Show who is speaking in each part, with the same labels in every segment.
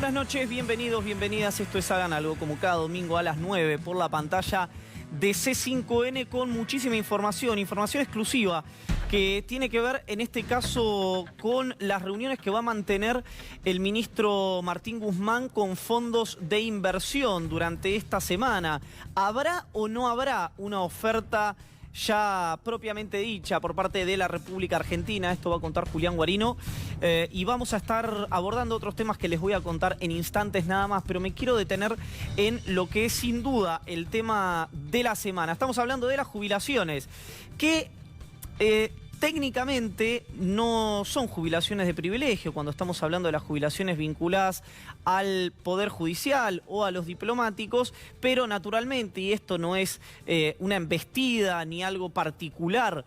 Speaker 1: Buenas noches, bienvenidos, bienvenidas. Esto es Hagan Algo, como cada domingo a las 9 por la pantalla de C5N con muchísima información exclusiva que tiene que ver en este caso con las reuniones que va a mantener el ministro Martín Guzmán con fondos de inversión durante esta semana. ¿Habrá o no habrá una oferta ya propiamente dicha por parte de la República Argentina? Esto va a contar Julián Guarino y vamos a estar abordando otros temas que les voy a contar en instantes nada más, pero me quiero detener en lo que es sin duda el tema de la semana. Estamos hablando de las jubilaciones, que técnicamente no son jubilaciones de privilegio cuando estamos hablando de las jubilaciones vinculadas al Poder Judicial o a los diplomáticos, pero naturalmente, y esto no es una embestida ni algo particular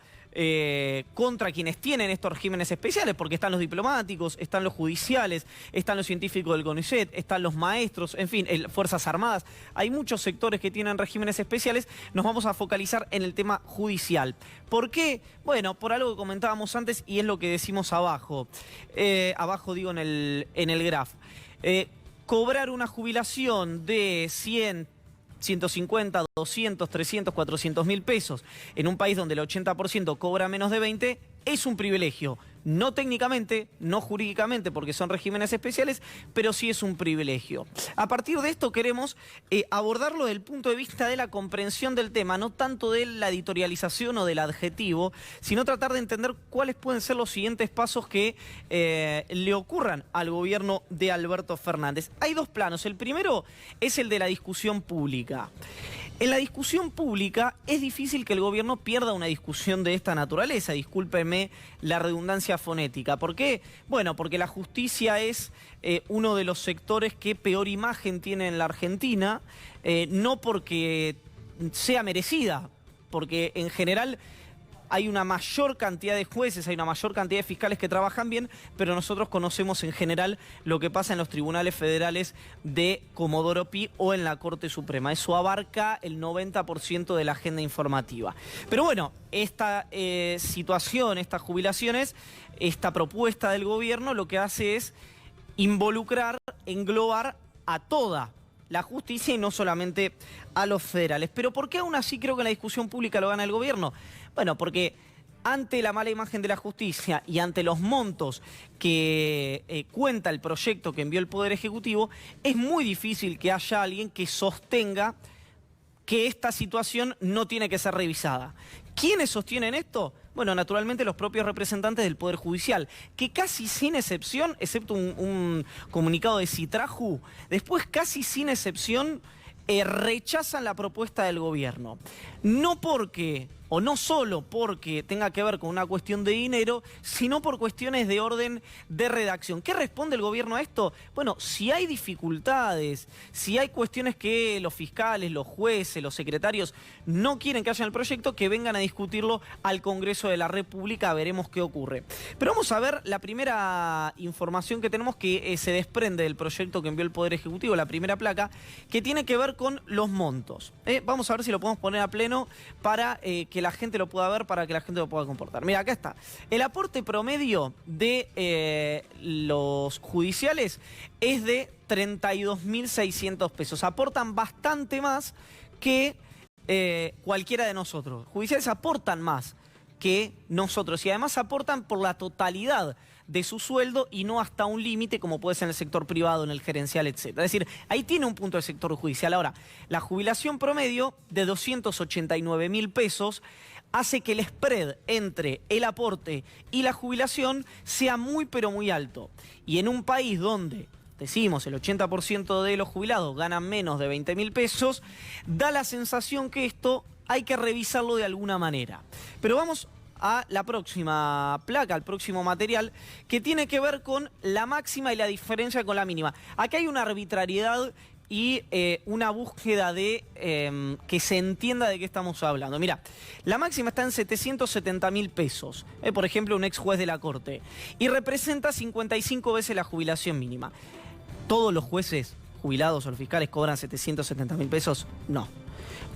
Speaker 1: contra quienes tienen estos regímenes especiales, porque están los diplomáticos, están los judiciales, están los científicos del CONICET, están los maestros, en fin, Fuerzas Armadas. Hay muchos sectores que tienen regímenes especiales. Nos vamos a focalizar en el tema judicial. ¿Por qué? Bueno, por algo que comentábamos antes y es lo que decimos abajo. Abajo digo en el graph. Cobrar una jubilación de 100, 150, 200, 300, 400 mil pesos en un país donde el 80% cobra menos de 20 es un privilegio. No técnicamente, no jurídicamente, porque son regímenes especiales, pero sí es un privilegio. A partir de esto queremos abordarlo desde el punto de vista de la comprensión del tema, no tanto de la editorialización o del adjetivo, sino tratar de entender cuáles pueden ser los siguientes pasos que le ocurran al gobierno de Alberto Fernández. Hay dos planos. El primero es el de la discusión pública. En la discusión pública es difícil que el gobierno pierda una discusión de esta naturaleza, discúlpeme la redundancia fonética. ¿Por qué? Bueno, porque la justicia es uno de los sectores que peor imagen tiene en la Argentina, no porque sea merecida, porque en general hay una mayor cantidad de jueces, hay una mayor cantidad de fiscales que trabajan bien, pero nosotros conocemos en general lo que pasa en los tribunales federales de Comodoro Pi o en la Corte Suprema. Eso abarca el 90% de la agenda informativa. Pero bueno, esta situación, estas jubilaciones, esta propuesta del gobierno lo que hace es involucrar, englobar a toda la justicia y no solamente a los federales. Pero ¿por qué aún así creo que en la discusión pública lo gana el gobierno? Bueno, porque ante la mala imagen de la justicia y ante los montos que cuenta el proyecto que envió el Poder Ejecutivo, es muy difícil que haya alguien que sostenga que esta situación no tiene que ser revisada. ¿Quiénes sostienen esto? Bueno, naturalmente los propios representantes del Poder Judicial, que casi sin excepción, excepto un comunicado de Citraju, después casi sin excepción rechazan la propuesta del gobierno. No porque, o no solo porque tenga que ver con una cuestión de dinero, sino por cuestiones de orden de redacción. ¿Qué responde el gobierno a esto? Bueno, si hay dificultades, si hay cuestiones que los fiscales, los jueces, los secretarios no quieren que haya en el proyecto, que vengan a discutirlo al Congreso de la República, veremos qué ocurre. Pero vamos a ver la primera información que tenemos que se desprende del proyecto que envió el Poder Ejecutivo, la primera placa, que tiene que ver con los montos. Vamos a ver si lo podemos poner a pleno para que la gente lo pueda ver, para que la gente lo pueda comportar. Mira, acá está. El aporte promedio de los judiciales es de 32.600 pesos. Aportan bastante más que cualquiera de nosotros. Judiciales aportan más que nosotros y además aportan por la totalidad de su sueldo y no hasta un límite como puede ser en el sector privado, en el gerencial, etc. Es decir, ahí tiene un punto el sector judicial. Ahora, la jubilación promedio de 289.000 pesos hace que el spread entre el aporte y la jubilación sea muy pero muy alto. Y en un país donde, decimos, el 80% de los jubilados ganan menos de 20.000 pesos, da la sensación que esto hay que revisarlo de alguna manera. Pero vamos a la próxima placa, al próximo material, que tiene que ver con la máxima y la diferencia con la mínima. Aquí hay una arbitrariedad y una búsqueda de que se entienda de qué estamos hablando. Mira, la máxima está en 770.000 pesos, por ejemplo, un ex juez de la Corte, y representa 55 veces la jubilación mínima. ¿Todos los jueces jubilados o los fiscales cobran 770.000 pesos? No.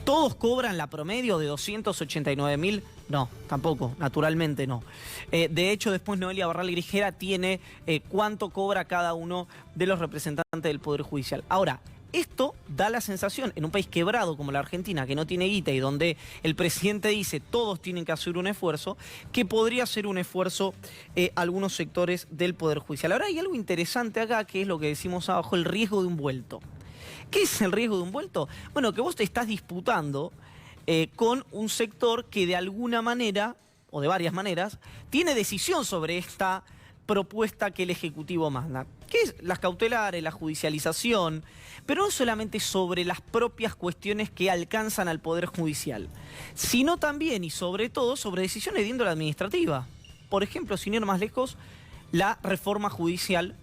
Speaker 1: ¿Todos cobran la promedio de 289.000? No, tampoco, naturalmente no. De hecho, después Noelia Barral Grijera tiene cuánto cobra cada uno de los representantes del Poder Judicial. Ahora, esto da la sensación, en un país quebrado como la Argentina, que no tiene guita y donde el presidente dice todos tienen que hacer un esfuerzo, que podría ser un esfuerzo algunos sectores del Poder Judicial. Ahora hay algo interesante acá, que es lo que decimos abajo, el riesgo de un vuelto. ¿Qué es el riesgo de un vuelto? Bueno, que vos te estás disputando con un sector que de alguna manera, o de varias maneras, tiene decisión sobre esta propuesta que el Ejecutivo manda, que es las cautelares, la judicialización, pero no solamente sobre las propias cuestiones que alcanzan al Poder Judicial, sino también y sobre todo sobre decisiones de índole administrativa. Por ejemplo, sin ir más lejos, la reforma judicial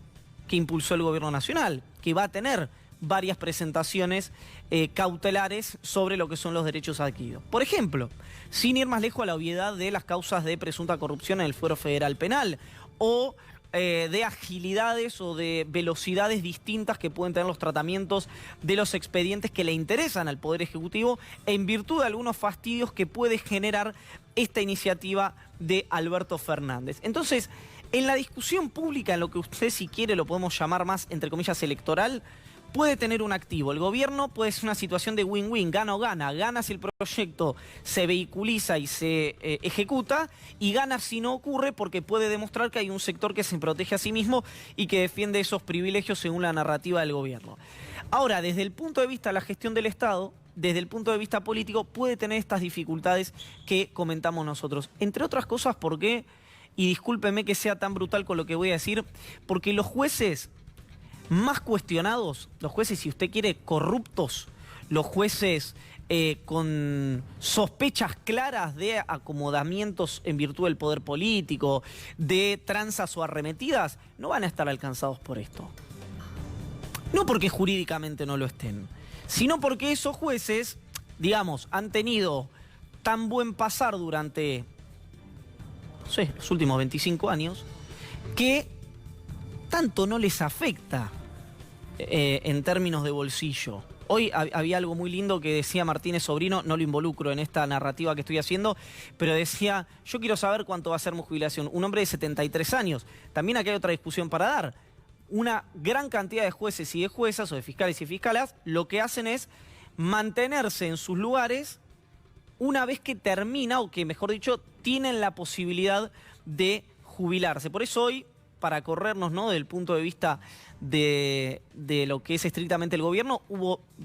Speaker 1: que impulsó el Gobierno Nacional, que va a tener varias presentaciones cautelares sobre lo que son los derechos adquiridos. Por ejemplo, sin ir más lejos, a la obviedad de las causas de presunta corrupción en el Fuero Federal Penal, o de agilidades o de velocidades distintas que pueden tener los tratamientos de los expedientes que le interesan al Poder Ejecutivo en virtud de algunos fastidios que puede generar esta iniciativa de Alberto Fernández. Entonces, en la discusión pública, en lo que usted, si quiere, lo podemos llamar más, entre comillas, electoral, puede tener un activo. El gobierno puede ser una situación de win-win, gana o gana. Gana si el proyecto se vehiculiza y se ejecuta, y gana si no ocurre, porque puede demostrar que hay un sector que se protege a sí mismo y que defiende esos privilegios según la narrativa del gobierno. Ahora, desde el punto de vista de la gestión del Estado, desde el punto de vista político, puede tener estas dificultades que comentamos nosotros. Entre otras cosas, porque, y discúlpeme que sea tan brutal con lo que voy a decir, porque los jueces más cuestionados, los jueces, si usted quiere, corruptos, los jueces con sospechas claras de acomodamientos en virtud del poder político, de tranzas o arremetidas, no van a estar alcanzados por esto. No porque jurídicamente no lo estén, sino porque esos jueces, digamos, han tenido tan buen pasar durante, no sé, los últimos 25 años, que tanto no les afecta en términos de bolsillo. Hoy había algo muy lindo que decía Martínez Sobrino, no lo involucro en esta narrativa que estoy haciendo, pero decía, yo quiero saber cuánto va a ser mi jubilación. Un hombre de 73 años. También aquí hay otra discusión para dar. Una gran cantidad de jueces y de juezas, o de fiscales y fiscalas, lo que hacen es mantenerse en sus lugares una vez que termina, o que mejor dicho, tienen la posibilidad de jubilarse. Por eso hoy, para corrernos, ¿no?, del punto de vista de lo que es estrictamente el gobierno,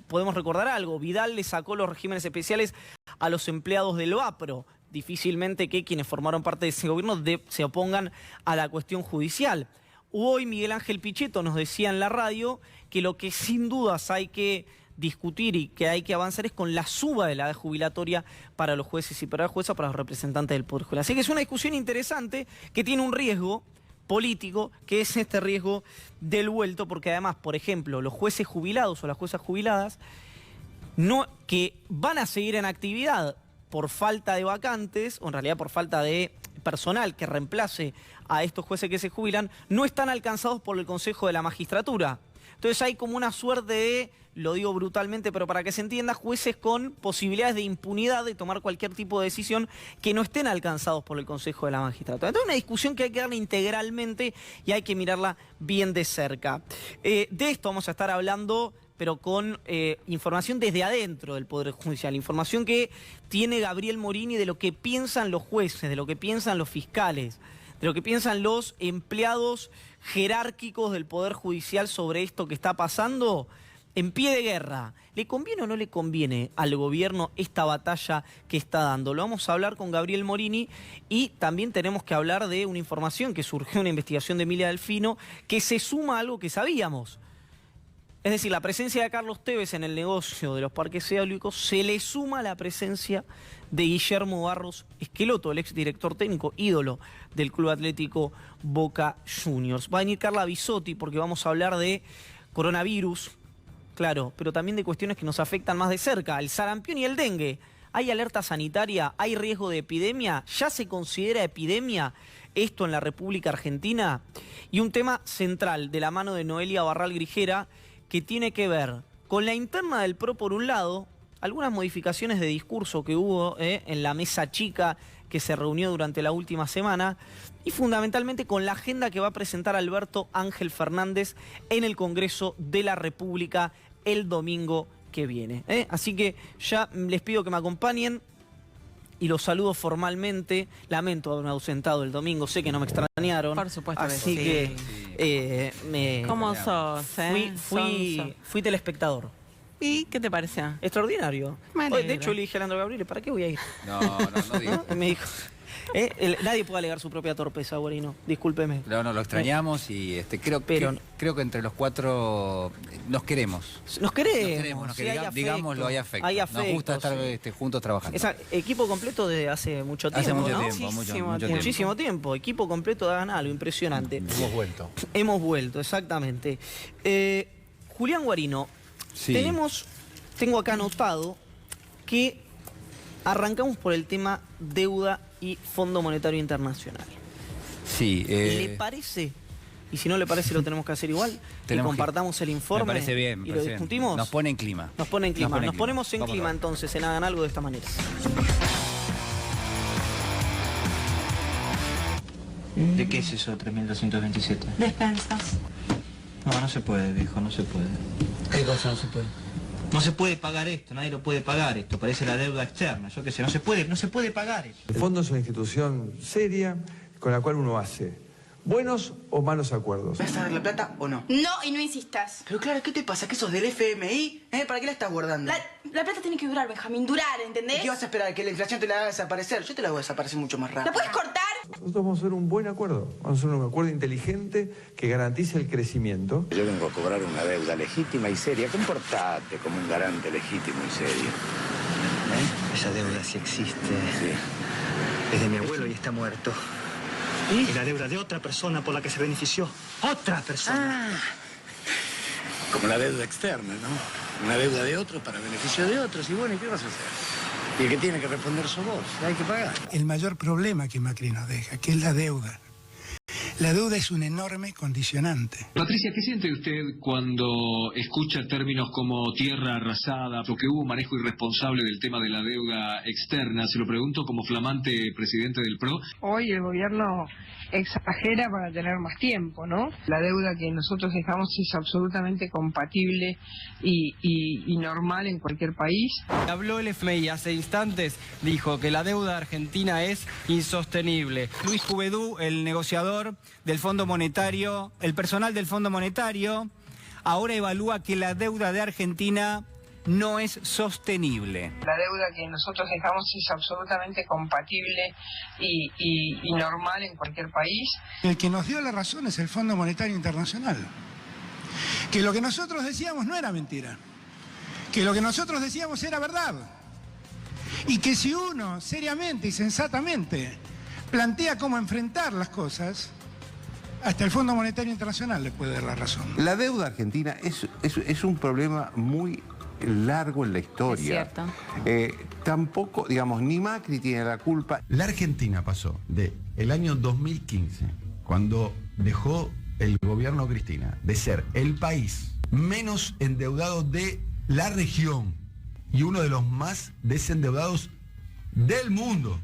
Speaker 1: podemos recordar algo, Vidal le sacó los regímenes especiales a los empleados del VAPRO. Difícilmente que quienes formaron parte de ese gobierno se opongan a la cuestión judicial. Hoy Miguel Ángel Pichetto nos decía en la radio que lo que sin dudas hay que discutir y que hay que avanzar es con la suba de la edad jubilatoria para los jueces y para las juezas, para los representantes del Poder Judicial. Así que es una discusión interesante que tiene un riesgo político, que es este riesgo del vuelto, porque además, por ejemplo, los jueces jubilados o las juezas jubiladas, que van a seguir en actividad por falta de vacantes, o en realidad por falta de personal que reemplace a estos jueces que se jubilan, no están alcanzados por el Consejo de la Magistratura. Entonces hay como una suerte de, lo digo brutalmente, pero para que se entienda, jueces con posibilidades de impunidad de tomar cualquier tipo de decisión que no estén alcanzados por el Consejo de la Magistratura. Entonces es una discusión que hay que darle integralmente y hay que mirarla bien de cerca. De esto vamos a estar hablando, pero con información desde adentro del Poder Judicial, información que tiene Gabriel Morini de lo que piensan los jueces, de lo que piensan los fiscales, de lo que piensan los empleados jerárquicos del Poder Judicial sobre esto que está pasando en pie de guerra. ¿Le conviene o no le conviene al gobierno esta batalla que está dando? Lo vamos a hablar con Gabriel Morini, y también tenemos que hablar de una información que surgió en una investigación de Emilia Delfino, que se suma a algo que sabíamos. Es decir, la presencia de Carlos Tevez en el negocio de los parques eólicos se le suma a la presencia de Guillermo Barros Esqueloto, el exdirector técnico, ídolo del Club Atlético Boca Juniors. Va a venir Carla Bisotti porque vamos a hablar de coronavirus, claro, pero también de cuestiones que nos afectan más de cerca, el sarampión y el dengue. ¿Hay alerta sanitaria? ¿Hay riesgo de epidemia? ¿Ya se considera epidemia esto en la República Argentina? Y un tema central de la mano de Noelia Barral Grijera, que tiene que ver con la interna del PRO por un lado algunas modificaciones de discurso que hubo en la mesa chica que se reunió durante la última semana y fundamentalmente con la agenda que va a presentar Alberto Ángel Fernández en el Congreso de la República el domingo que viene. Así que ya les pido que me acompañen y los saludo formalmente. Lamento haberme ausentado el domingo, sé que no me extrañaron.
Speaker 2: Por supuesto
Speaker 1: así
Speaker 2: que
Speaker 1: que
Speaker 2: ¿Cómo sos?
Speaker 1: fui telespectador.
Speaker 2: ¿Y qué te pareció?
Speaker 1: Extraordinario.
Speaker 2: Me alegro.
Speaker 1: De hecho, le dije a Leandro Gabriel, ¿para qué voy a ir?
Speaker 3: No digo.
Speaker 1: Me dijo, nadie puede alegar su propia torpeza, Guarino. Discúlpeme.
Speaker 3: No, lo extrañamos y creo que entre los cuatro nos queremos.
Speaker 1: Nos queremos. Sí,
Speaker 3: digámoslo, hay afecto. Nos gusta estar juntos trabajando.
Speaker 1: Equipo completo desde hace mucho tiempo.
Speaker 3: Hace mucho
Speaker 1: ¿no?
Speaker 3: tiempo,
Speaker 1: Muchísimo tiempo. Equipo completo de Hagan Algo, impresionante. Hemos vuelto, exactamente. Julián Guarino,
Speaker 3: sí.
Speaker 1: Tengo acá anotado que arrancamos por el tema deuda y Fondo Monetario Internacional.
Speaker 3: Sí.
Speaker 1: ¿Le parece? Y si no le parece, lo tenemos que hacer igual. Que compartamos el informe.
Speaker 3: Me parece bien.
Speaker 1: Y lo discutimos.
Speaker 3: Nos pone en clima.
Speaker 1: Nos ponemos en clima entonces, en Hagan Algo de esta manera.
Speaker 4: ¿De qué es eso, 3.227?
Speaker 5: Despensas.
Speaker 4: No se puede, viejo, no se puede.
Speaker 6: ¿Qué cosa no se puede?
Speaker 4: No se puede pagar esto, nadie lo puede pagar esto, parece la deuda externa, yo qué sé, no se puede pagar esto.
Speaker 7: El fondo es una institución seria con la cual uno hace buenos o malos acuerdos.
Speaker 6: ¿Vas a dar la plata o no?
Speaker 5: No, y no insistas.
Speaker 6: Pero claro, ¿qué te pasa? ¿Que sos del FMI? ¿Para qué la estás guardando?
Speaker 5: La plata tiene que durar, Benjamín, durar, ¿entendés?
Speaker 6: ¿Y qué vas a esperar? ¿Que la inflación te la haga desaparecer? Yo te la voy a desaparecer mucho más
Speaker 5: ¿La
Speaker 6: rápido.
Speaker 5: puedes cortar?
Speaker 7: Nosotros vamos a hacer un buen acuerdo, vamos a hacer un acuerdo inteligente que garantice el crecimiento.
Speaker 8: Yo vengo a cobrar una deuda legítima y seria. Comportate como un garante legítimo y serio.
Speaker 4: Esa deuda sí existe.
Speaker 8: Sí.
Speaker 4: Es de mi abuelo y está muerto.
Speaker 8: ¿Y?
Speaker 4: Y la deuda de otra persona por la que se benefició. ¡Otra persona!
Speaker 8: Como la deuda externa, ¿no? Una deuda de otros para beneficio de otros. Y bueno, ¿y qué vas a hacer? Y el que tiene que responder sos vos. Hay que pagar.
Speaker 9: El mayor problema que Macri nos deja, que es la deuda. La deuda es un enorme condicionante.
Speaker 10: Patricia, ¿qué siente usted cuando escucha términos como tierra arrasada, lo que hubo manejo irresponsable del tema de la deuda externa? Se lo pregunto como flamante presidente del PRO.
Speaker 11: Hoy el gobierno exagera para tener más tiempo, ¿no? La deuda que nosotros dejamos es absolutamente compatible y normal en cualquier país.
Speaker 12: Habló el FMI hace instantes, dijo que la deuda argentina es insostenible. Luis Juvedú, el negociador del Fondo Monetario, el personal del Fondo Monetario, ahora evalúa que la deuda de Argentina no es sostenible.
Speaker 11: La deuda que nosotros dejamos es absolutamente compatible y normal en cualquier país.
Speaker 9: El que nos dio la razón es el Fondo Monetario Internacional. Que lo que nosotros decíamos no era mentira. Que lo que nosotros decíamos era verdad. Y que si uno seriamente y sensatamente plantea cómo enfrentar las cosas, hasta el Fondo Monetario Internacional le puede dar la razón.
Speaker 8: La deuda argentina es un problema muy largo en la historia.
Speaker 2: Es cierto.
Speaker 8: Tampoco, digamos, ni Macri tiene la culpa.
Speaker 13: La Argentina pasó de el año 2015, cuando dejó el gobierno Cristina, de ser el país menos endeudado de la región y uno de los más desendeudados del mundo.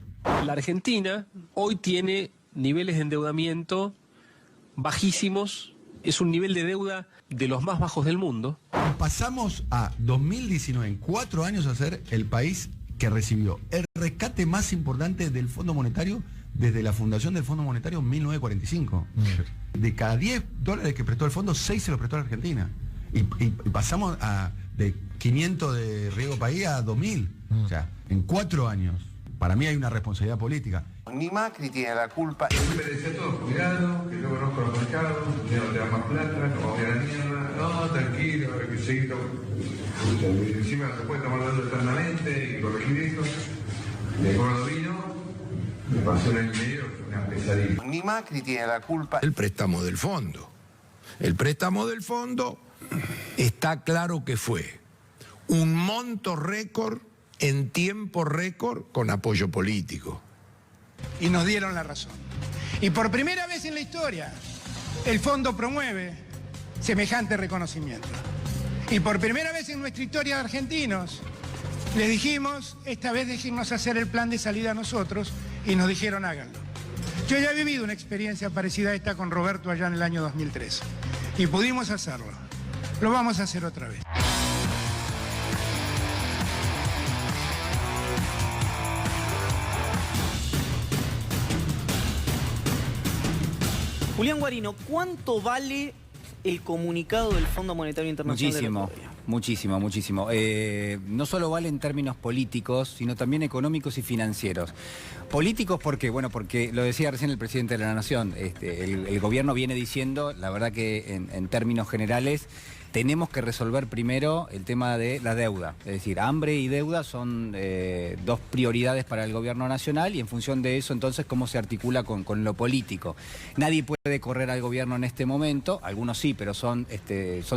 Speaker 14: La Argentina hoy tiene niveles de endeudamiento bajísimos, es un nivel de deuda de los más bajos del mundo.
Speaker 13: Pasamos a 2019, en 4 años, a ser el país que recibió el rescate más importante del Fondo Monetario desde la fundación del Fondo Monetario en 1945. De cada $10 que prestó el fondo, 6 se los prestó a la Argentina. Y pasamos de 500 de riego país a 2.000. O sea, en 4 años. Para mí hay una responsabilidad política.
Speaker 8: Ni Macri tiene la culpa.
Speaker 7: Yo me decía todo, cuidado, que yo conozco los mercados, ya no te da más plata, nos vamos a ir a la mierda. No, tranquilo, hay que seguir. Encima no se puede tomar deuda eternamente y corregir esto. De cuando vino, me pasó un año y medio, una pesadilla.
Speaker 8: Ni Macri tiene la culpa.
Speaker 15: El préstamo del fondo. El préstamo del fondo está claro que fue un monto récord en tiempo récord con apoyo político.
Speaker 9: Y nos dieron la razón. Y por primera vez en la historia, el fondo promueve semejante reconocimiento. Y por primera vez en nuestra historia de argentinos, Les dijimos, esta vez déjennos hacer el plan de salida a nosotros, y nos dijeron háganlo. Yo ya he vivido una experiencia parecida a esta con Roberto allá en el año 2003 y pudimos hacerlo. Lo vamos a hacer otra vez.
Speaker 1: Julián Guarino, ¿cuánto vale el comunicado del Fondo Monetario Internacional?
Speaker 3: Muchísimo, muchísimo. No solo vale en términos políticos, sino también económicos y financieros. Políticos, ¿por qué? Bueno, porque lo decía recién el presidente de la Nación, el gobierno viene diciendo, la verdad que en términos generales, tenemos que resolver primero el tema de la deuda. Es decir, hambre y deuda son dos prioridades para el gobierno nacional y en función de eso, entonces, cómo se articula con lo político. Nadie puede correr al gobierno en este momento, algunos sí, pero son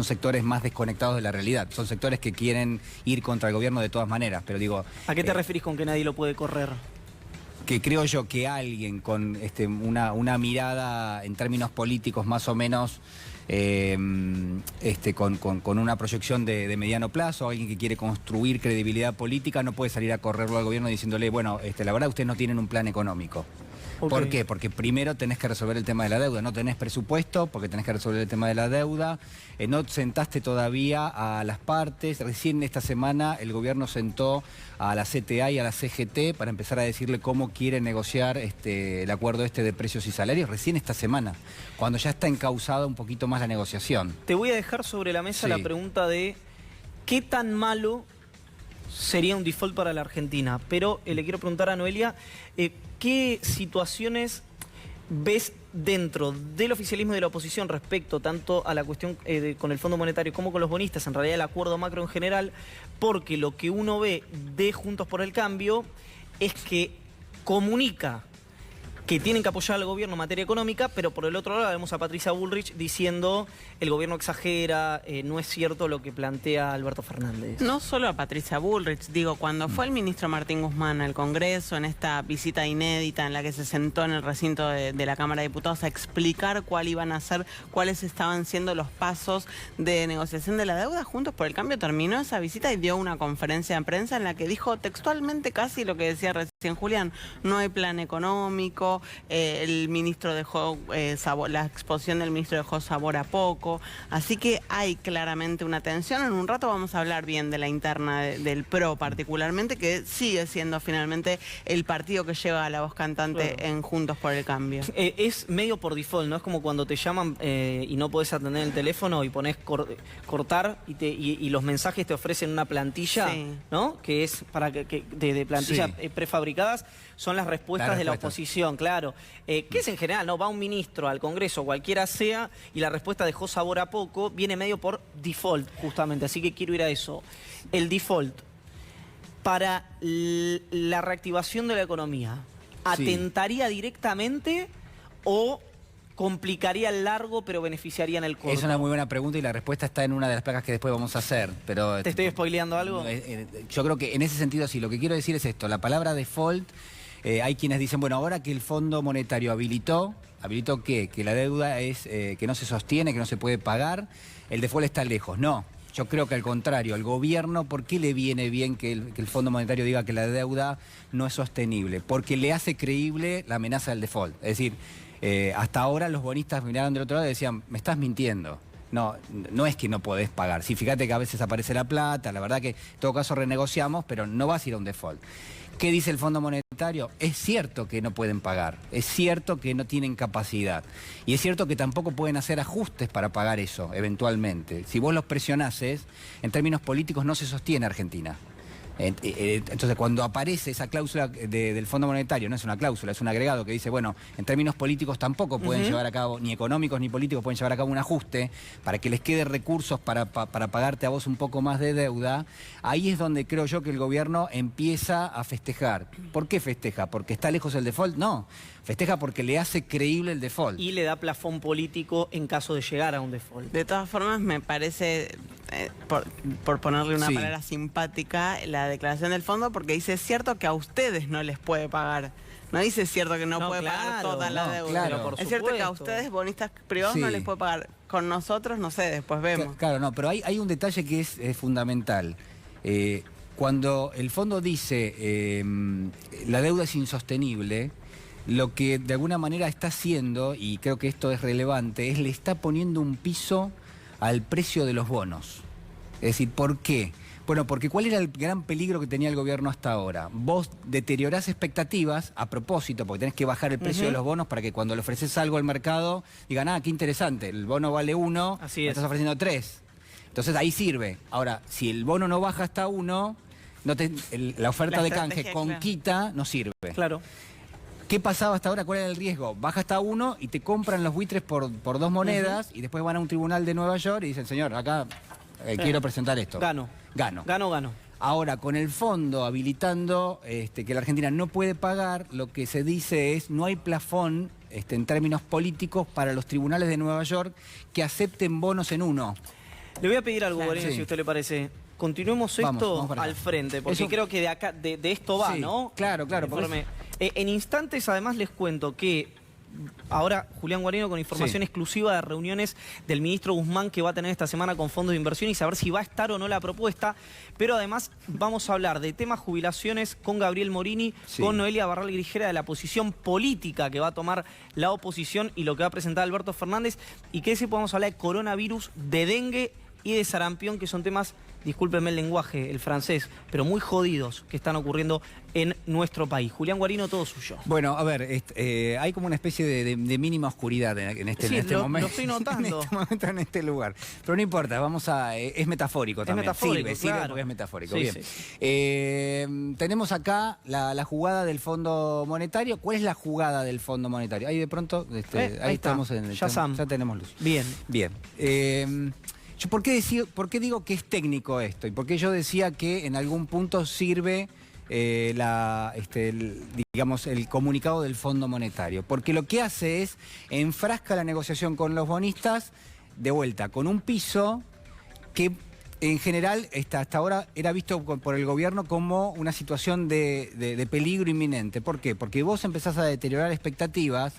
Speaker 3: sectores más desconectados de la realidad. Son sectores que quieren ir contra el gobierno de todas maneras, pero digo...
Speaker 1: ¿A qué te referís con que nadie lo puede correr?
Speaker 3: Que creo yo que alguien con una mirada en términos políticos más o menos... con una proyección de mediano plazo, alguien que quiere construir credibilidad política, no puede salir a correrlo al gobierno diciéndole, bueno, la verdad ustedes no tienen un plan económico. Okay. ¿Por qué? Porque primero tenés que resolver el tema de la deuda, no tenés presupuesto porque tenés que resolver el tema de la deuda, no sentaste todavía a las partes, recién esta semana el gobierno sentó a la CTA y a la CGT para empezar a decirle cómo quiere negociar el acuerdo de precios y salarios, recién esta semana, cuando ya está encauzada un poquito más la negociación.
Speaker 1: Te voy a dejar sobre la mesa la pregunta de qué tan malo sería un default para la Argentina, pero le quiero preguntar a Noelia, ¿qué situaciones ves dentro del oficialismo y de la oposición respecto tanto a la cuestión con el Fondo Monetario como con los bonistas, en realidad el acuerdo macro en general? Porque lo que uno ve de Juntos por el Cambio es que comunica que tienen que apoyar al gobierno en materia económica, pero por el otro lado vemos a Patricia Bullrich diciendo el gobierno exagera, no es cierto lo que plantea Alberto Fernández.
Speaker 2: No solo a Patricia Bullrich, digo, cuando fue el ministro Martín Guzmán al Congreso, en esta visita inédita en la que se sentó en el recinto de la Cámara de Diputados a explicar cuáles estaban siendo los pasos de negociación de la deuda, Juntos por el Cambio terminó esa visita y dio una conferencia de prensa en la que dijo textualmente casi lo que decía recién Julián, no hay plan económico, el ministro dejó la exposición del ministro dejó sabor a poco, así que hay claramente una tensión. En un rato vamos a hablar bien de la interna del PRO particularmente, que sigue siendo finalmente el partido que lleva a la voz cantante en Juntos por el Cambio.
Speaker 1: Es medio por default, ¿no? Es como cuando te llaman y no podés atender el teléfono y pones cortar y los mensajes te ofrecen una plantilla, ¿no? Que es para de plantillas prefabricadas, son las respuestas de la oposición, claro. Que es en general, ¿no? Va un ministro al Congreso, cualquiera sea, y la respuesta dejó sabor a poco, viene medio por default, justamente. Así que quiero ir a eso. El default, para la reactivación de la economía, ¿atentaría directamente o complicaría el largo pero beneficiaría en el corto?
Speaker 3: Es una muy buena pregunta y la respuesta está en una de las placas que después vamos a hacer. Pero
Speaker 1: ¿te estoy spoileando algo?
Speaker 3: Yo creo que en ese sentido sí. Lo que quiero decir es esto. La palabra default, hay quienes dicen, bueno, ahora que el Fondo Monetario ¿habilitó qué? Que la deuda es que no se sostiene, que no se puede pagar, el default está lejos. No. Yo creo que al contrario, al gobierno, ¿por qué le viene bien que el Fondo Monetario diga que la deuda no es sostenible? Porque le hace creíble la amenaza del default. Es decir, hasta ahora los bonistas miraban del otro lado y decían, me estás mintiendo. No es que no podés pagar. Sí, fíjate que a veces aparece la plata, la verdad que en todo caso renegociamos, pero no vas a ir a un default. ¿Qué dice el Fondo Monetario? Es cierto que no pueden pagar, es cierto que no tienen capacidad y es cierto que tampoco pueden hacer ajustes para pagar eso, eventualmente. Si vos los presionases, en términos políticos no se sostiene Argentina. Entonces, cuando aparece esa cláusula del Fondo Monetario, no es una cláusula, es un agregado que dice, bueno, en términos políticos tampoco pueden llevar a cabo, ni económicos ni políticos pueden llevar a cabo un ajuste para que les quede recursos para pagarte a vos un poco más de deuda, ahí es donde creo yo que el gobierno empieza a festejar. ¿Por qué festeja? ¿Porque está lejos el default? No. Festeja porque le hace creíble el default.
Speaker 1: Y le da plafón político en caso de llegar a un default.
Speaker 2: De todas formas, me parece, por ponerle una palabra simpática, la declaración del fondo, porque dice, es cierto que a ustedes no les puede pagar. No dice es cierto que no puede pagar toda la deuda.
Speaker 3: Claro,
Speaker 2: es cierto que a ustedes, bonistas privados, no les puede pagar. Con nosotros, no sé, después vemos.
Speaker 3: Claro, no, pero hay un detalle que es fundamental. cuando el fondo dice la deuda es insostenible, lo que de alguna manera está haciendo, y creo que esto es relevante, es le está poniendo un piso al precio de los bonos. Es decir, ¿por qué? Bueno, porque ¿cuál era el gran peligro que tenía el gobierno hasta ahora? Vos deteriorás expectativas a propósito, porque tenés que bajar el precio de los bonos para que cuando le ofreces algo al mercado digan, ah, qué interesante, el bono vale 1, me estás ofreciendo 3. Entonces ahí sirve. Ahora, si el bono no baja hasta 1, la oferta de canje con quita no sirve.
Speaker 1: Claro.
Speaker 3: ¿Qué pasaba hasta ahora? ¿Cuál era el riesgo? Baja hasta 1 y te compran los buitres por 2 monedas y después van a un tribunal de Nueva York y dicen, señor, acá quiero presentar esto.
Speaker 1: Gano. Ahora, con el fondo habilitando que la Argentina no puede pagar, lo que se dice es no hay plafón en términos políticos para los tribunales de Nueva York que acepten bonos en 1. Le voy a pedir algo, Guarino, si a usted le parece. Continuemos esto al frente, porque creo que de acá, de esto va, ¿no?
Speaker 3: Claro.
Speaker 1: En instantes, además, les cuento que ahora Julián Guarino con información exclusiva de reuniones del ministro Guzmán que va a tener esta semana con fondos de inversión y saber si va a estar o no la propuesta. Pero además vamos a hablar de temas jubilaciones con Gabriel Morini, con Noelia Barral Grijera, de la posición política que va a tomar la oposición y lo que va a presentar Alberto Fernández. Y que podemos hablar de coronavirus, de dengue y de sarampión, que son temas, discúlpenme el lenguaje, el francés, pero muy jodidos que están ocurriendo en nuestro país. Julián Guarino, todo suyo.
Speaker 3: Bueno, a ver, hay como una especie de mínima oscuridad en este momento.
Speaker 1: Lo estoy notando.
Speaker 3: En este momento, en este lugar. Pero no importa, es metafórico también.
Speaker 1: Es metafórico,
Speaker 3: sirve porque es metafórico. Bien. Tenemos acá la jugada del Fondo Monetario. ¿Cuál es la jugada del Fondo Monetario? Ahí de pronto, ahí estamos en el... Ya tenemos luz. Bien. ¿Por qué digo que es técnico esto? Y por qué yo decía que en algún punto sirve digamos, el comunicado del Fondo Monetario. Porque lo que hace es enfrasca la negociación con los bonistas de vuelta, con un piso que en general hasta ahora era visto por el gobierno como una situación de peligro inminente. ¿Por qué? Porque vos empezás a deteriorar expectativas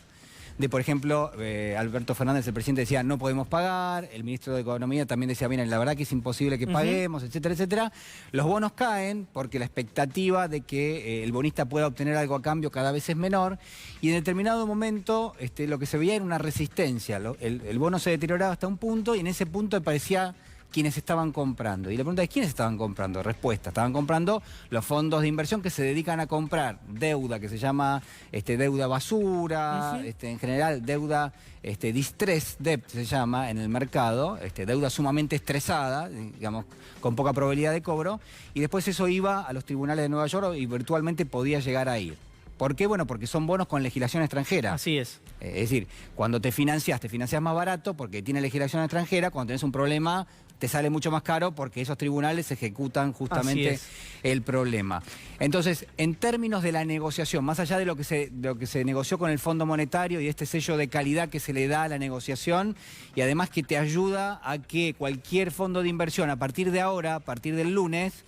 Speaker 3: de, por ejemplo, Alberto Fernández, el presidente, decía no podemos pagar, el ministro de Economía también decía, miren, la verdad que es imposible que paguemos, etcétera, etcétera. Los bonos caen porque la expectativa de que el bonista pueda obtener algo a cambio cada vez es menor y en determinado momento lo que se veía era una resistencia. El bono se deterioraba hasta un punto y en ese punto parecía quienes estaban comprando. Y la pregunta es, ¿quiénes estaban comprando? Respuesta, estaban comprando los fondos de inversión que se dedican a comprar deuda que se llama deuda basura, en general deuda distress debt se llama en el mercado, deuda sumamente estresada, digamos, con poca probabilidad de cobro, y después eso iba a los tribunales de Nueva York y virtualmente podía llegar a ir. ¿Por qué? Bueno, porque son bonos con legislación extranjera.
Speaker 1: Así es.
Speaker 3: Es decir, cuando te financias más barato porque tiene legislación extranjera, cuando tenés un problema te sale mucho más caro porque esos tribunales ejecutan justamente el problema. Entonces, en términos de la negociación, más allá de lo que se negoció con el Fondo Monetario y este sello de calidad que se le da a la negociación, y además que te ayuda a que cualquier fondo de inversión a partir de ahora, a partir del lunes,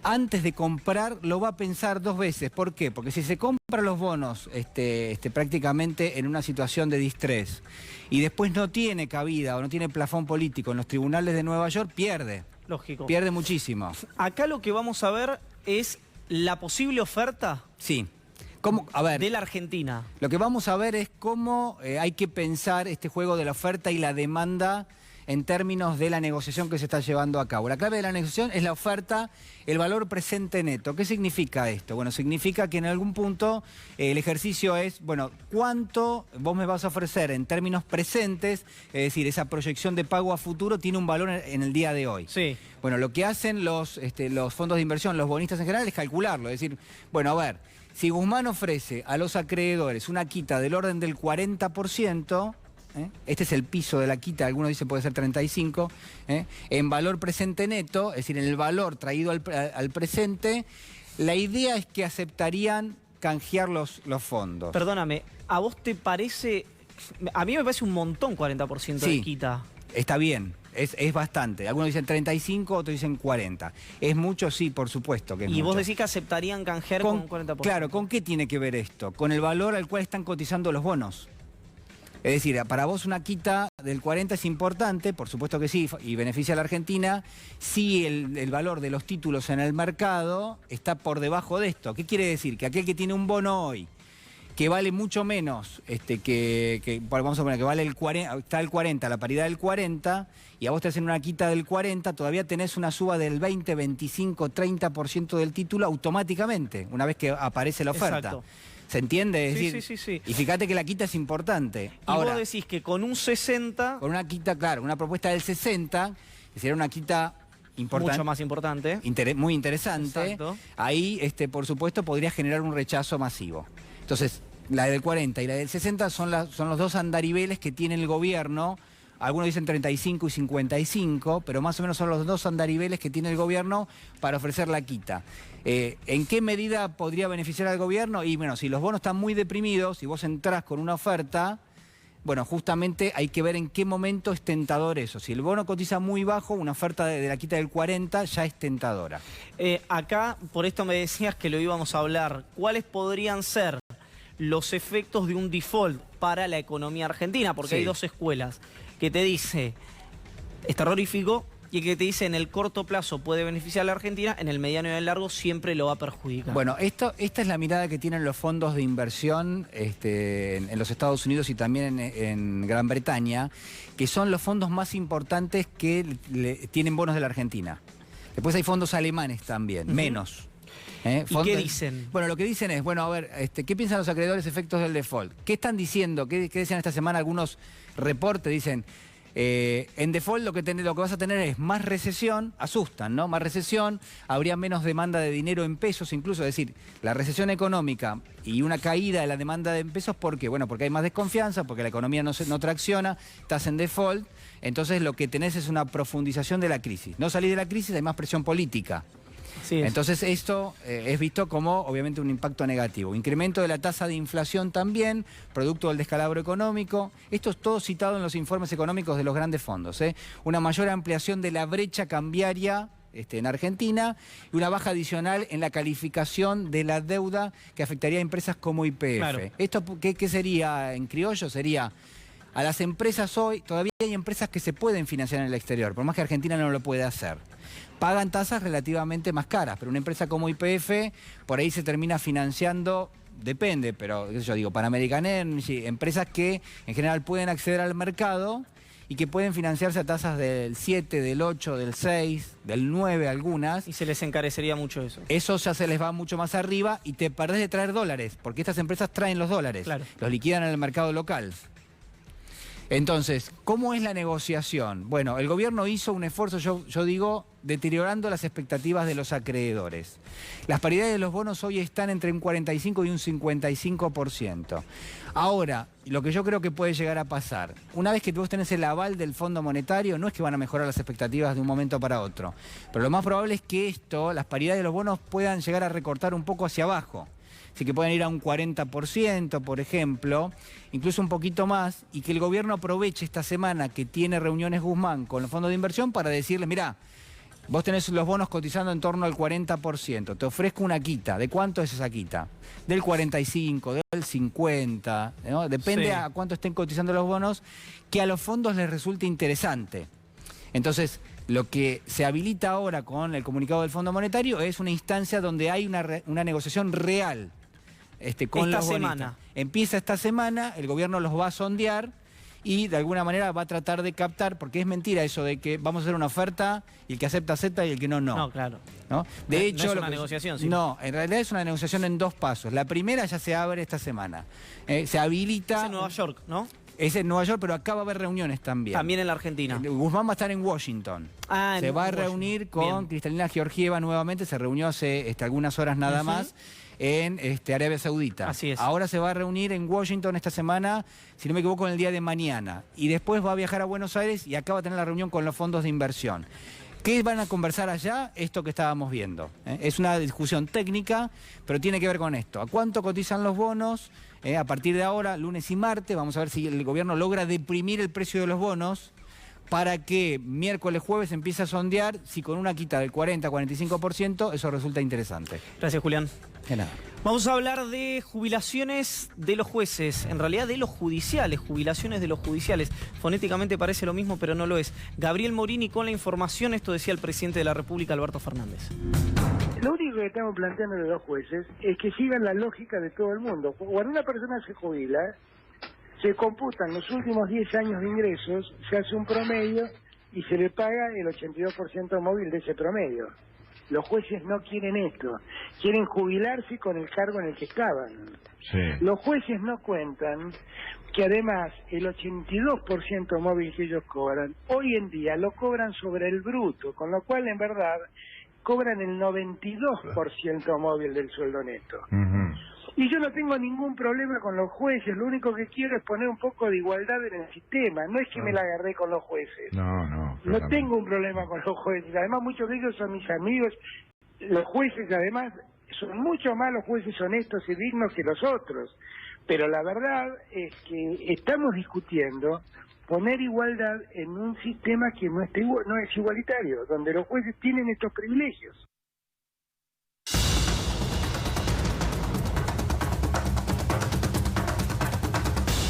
Speaker 3: antes de comprar lo va a pensar 2 veces. ¿Por qué? Porque si se compra los bonos prácticamente en una situación de distrés y después no tiene cabida o no tiene plafón político en los tribunales de Nueva York, pierde.
Speaker 1: Lógico.
Speaker 3: Pierde muchísimo.
Speaker 1: Acá lo que vamos a ver es la posible oferta de la Argentina.
Speaker 3: Lo que vamos a ver es cómo hay que pensar este juego de la oferta y la demanda en términos de la negociación que se está llevando a cabo. La clave de la negociación es la oferta, el valor presente neto. ¿Qué significa esto? Bueno, significa que en algún punto el ejercicio es, bueno, ¿cuánto vos me vas a ofrecer en términos presentes? Es decir, esa proyección de pago a futuro tiene un valor en el día de hoy.
Speaker 1: Sí.
Speaker 3: Bueno, lo que hacen los fondos de inversión, los bonistas en general, es calcularlo. Es decir, bueno, a ver, si Guzmán ofrece a los acreedores una quita del orden del 40%, este es el piso de la quita, algunos dicen puede ser 35, en valor presente neto, es decir, en el valor traído al presente, la idea es que aceptarían canjear los fondos.
Speaker 1: Perdóname, ¿a vos te parece? A mí me parece un montón 40% de quita.
Speaker 3: Está bien. Es bastante. Algunos dicen 35, otros dicen 40. ¿Es mucho? Sí, por supuesto que es mucho.
Speaker 1: ¿Y vos decís que aceptarían canjear con 40%?
Speaker 3: Claro, ¿con qué tiene que ver esto? Con el valor al cual están cotizando los bonos. Es decir, para vos una quita del 40 es importante, por supuesto que sí, y beneficia a la Argentina, si el valor de los títulos en el mercado está por debajo de esto. ¿Qué quiere decir? Que aquel que tiene un bono hoy, que vale mucho menos, vamos a poner que vale el 40, está el 40, la paridad del 40, y a vos te hacen una quita del 40, todavía tenés una suba del 20, 25, 30% del título automáticamente, una vez que aparece la oferta.
Speaker 1: Exacto.
Speaker 3: ¿Se entiende? Es decir,
Speaker 1: sí.
Speaker 3: Y fíjate que la quita es importante.
Speaker 1: Y
Speaker 3: ahora,
Speaker 1: vos decís que con un 60...
Speaker 3: Con una quita, claro, una propuesta del 60, que sería una quita importante.
Speaker 1: Mucho más importante.
Speaker 3: Muy interesante.
Speaker 1: Exacto.
Speaker 3: Ahí, por supuesto, podría generar un rechazo masivo. Entonces, la del 40 y la del 60 son los dos andariveles que tiene el gobierno. Algunos dicen 35 y 55, pero más o menos son los dos andariveles que tiene el gobierno para ofrecer la quita. ¿En qué medida podría beneficiar al gobierno? Y bueno, si los bonos están muy deprimidos, si vos entrás con una oferta, bueno, justamente hay que ver en qué momento es tentador eso. Si el bono cotiza muy bajo, una oferta de la quita del 40 ya es tentadora.
Speaker 1: Acá, por esto me decías que lo íbamos a hablar. ¿Cuáles podrían ser los efectos de un default para la economía argentina? Porque hay dos escuelas que te dice, es terrorífico, y que te dice en el corto plazo puede beneficiar a la Argentina, en el mediano y en el largo siempre lo va a perjudicar.
Speaker 3: Bueno, esta es la mirada que tienen los fondos de inversión en los Estados Unidos y también en Gran Bretaña, que son los fondos más importantes que tienen bonos de la Argentina. Después hay fondos alemanes también, menos.
Speaker 1: ¿Y qué dicen?
Speaker 3: Bueno, lo que dicen es, bueno, a ver, ¿qué piensan los acreedores efectos del default? ¿Qué están diciendo? ¿Qué decían esta semana algunos reportes? Dicen, en default lo que vas a tener es más recesión, asustan, ¿no? Más recesión, habría menos demanda de dinero en pesos, incluso, es decir, la recesión económica y una caída de la demanda en pesos, ¿por qué? Bueno, porque hay más desconfianza, porque la economía no tracciona, estás en default, entonces lo que tenés es una profundización de la crisis. No salís de la crisis, hay más presión política. Entonces esto es visto como obviamente un impacto negativo. Incremento de la tasa de inflación también, producto del descalabro económico. Esto es todo citado en los informes económicos de los grandes fondos. Una mayor ampliación de la brecha cambiaria en Argentina y una baja adicional en la calificación de la deuda que afectaría a empresas como YPF. Claro. ¿Esto qué sería en criollo? Sería... A las empresas hoy, todavía hay empresas que se pueden financiar en el exterior, por más que Argentina no lo puede hacer. Pagan tasas relativamente más caras, pero una empresa como YPF por ahí se termina financiando, depende, pero yo digo, Pan-American Energy, empresas que en general pueden acceder al mercado y que pueden financiarse a tasas del 7, del 8, del 6, del 9 algunas.
Speaker 1: Y se les encarecería mucho eso.
Speaker 3: Eso ya se les va mucho más arriba y te perdés de traer dólares, porque estas empresas traen los dólares, los liquidan en el mercado local. Entonces, ¿cómo es la negociación? Bueno, el gobierno hizo un esfuerzo, yo digo, deteriorando las expectativas de los acreedores. Las paridades de los bonos hoy están entre un 45 y un 55%. Ahora, lo que yo creo que puede llegar a pasar, una vez que vos tenés el aval del Fondo Monetario, no es que van a mejorar las expectativas de un momento para otro, pero lo más probable es que las paridades de los bonos puedan llegar a recortar un poco hacia abajo. Así que pueden ir a un 40%, por ejemplo, incluso un poquito más, y que el gobierno aproveche esta semana que tiene reuniones Guzmán con los fondos de inversión para decirles, mirá, vos tenés los bonos cotizando en torno al 40%, te ofrezco una quita. ¿De cuánto es esa quita? Del 45, del 50, ¿no? Depende a cuánto estén cotizando los bonos, que a los fondos les resulte interesante. Entonces, lo que se habilita ahora con el comunicado del Fondo Monetario es una instancia donde hay una negociación real. Con esta semana. Empieza esta semana, el gobierno los va a sondear y de alguna manera va a tratar de captar, porque es mentira eso de que vamos a hacer una oferta y el que acepta, acepta y el que no, no.
Speaker 1: No, claro.
Speaker 3: ¿No? De hecho,
Speaker 1: no es una negociación, sí.
Speaker 3: No, en realidad es una negociación en dos pasos. La primera ya se abre esta semana. Se habilita...
Speaker 1: Es en Nueva York, ¿no?
Speaker 3: Es en Nueva York, pero acá va a haber reuniones también.
Speaker 1: También en la Argentina.
Speaker 3: Guzmán va a estar en Washington. Se va a reunir con Cristalina Georgieva nuevamente, se reunió hace algunas horas nada más en Arabia Saudita.
Speaker 1: Así es.
Speaker 3: Ahora se va a reunir en Washington esta semana, si no me equivoco, en el día de mañana. Y después va a viajar a Buenos Aires y acá va a tener la reunión con los fondos de inversión. ¿Qué van a conversar allá? Esto que estábamos viendo. Es una discusión técnica, pero tiene que ver con esto. ¿A cuánto cotizan los bonos? A partir de ahora, lunes y martes, vamos a ver si el gobierno logra deprimir el precio de los bonos para que miércoles, jueves empiece a sondear si con una quita del 40-45% eso resulta interesante.
Speaker 1: Gracias, Julián.
Speaker 3: De nada.
Speaker 1: Vamos a hablar de jubilaciones de los jueces, en realidad de los judiciales, jubilaciones de los judiciales. Fonéticamente parece lo mismo, pero no lo es. Gabriel Morini con la información, esto decía el presidente de la República, Alberto Fernández.
Speaker 16: Lo único que estamos planteando de los jueces es que sigan la lógica de todo el mundo. Cuando una persona se jubila, se computan los últimos 10 años de ingresos, se hace un promedio y se le paga el 82% móvil de ese promedio. Los jueces no quieren esto, quieren jubilarse con el cargo en el que estaban.
Speaker 17: Sí.
Speaker 16: Los jueces no cuentan que además el 82% móvil que ellos cobran, hoy en día lo cobran sobre el bruto, con lo cual en verdad cobran el 92% móvil del sueldo neto. Y yo no tengo ningún problema con los jueces, lo único que quiero es poner un poco de igualdad en el sistema, no es que me la agarré con los jueces. No tengo un problema con los jueces, además muchos de ellos son mis amigos, los jueces además son mucho más los jueces honestos y dignos que los otros, pero la verdad es que estamos discutiendo poner igualdad en un sistema que no es igualitario, donde los jueces tienen estos privilegios.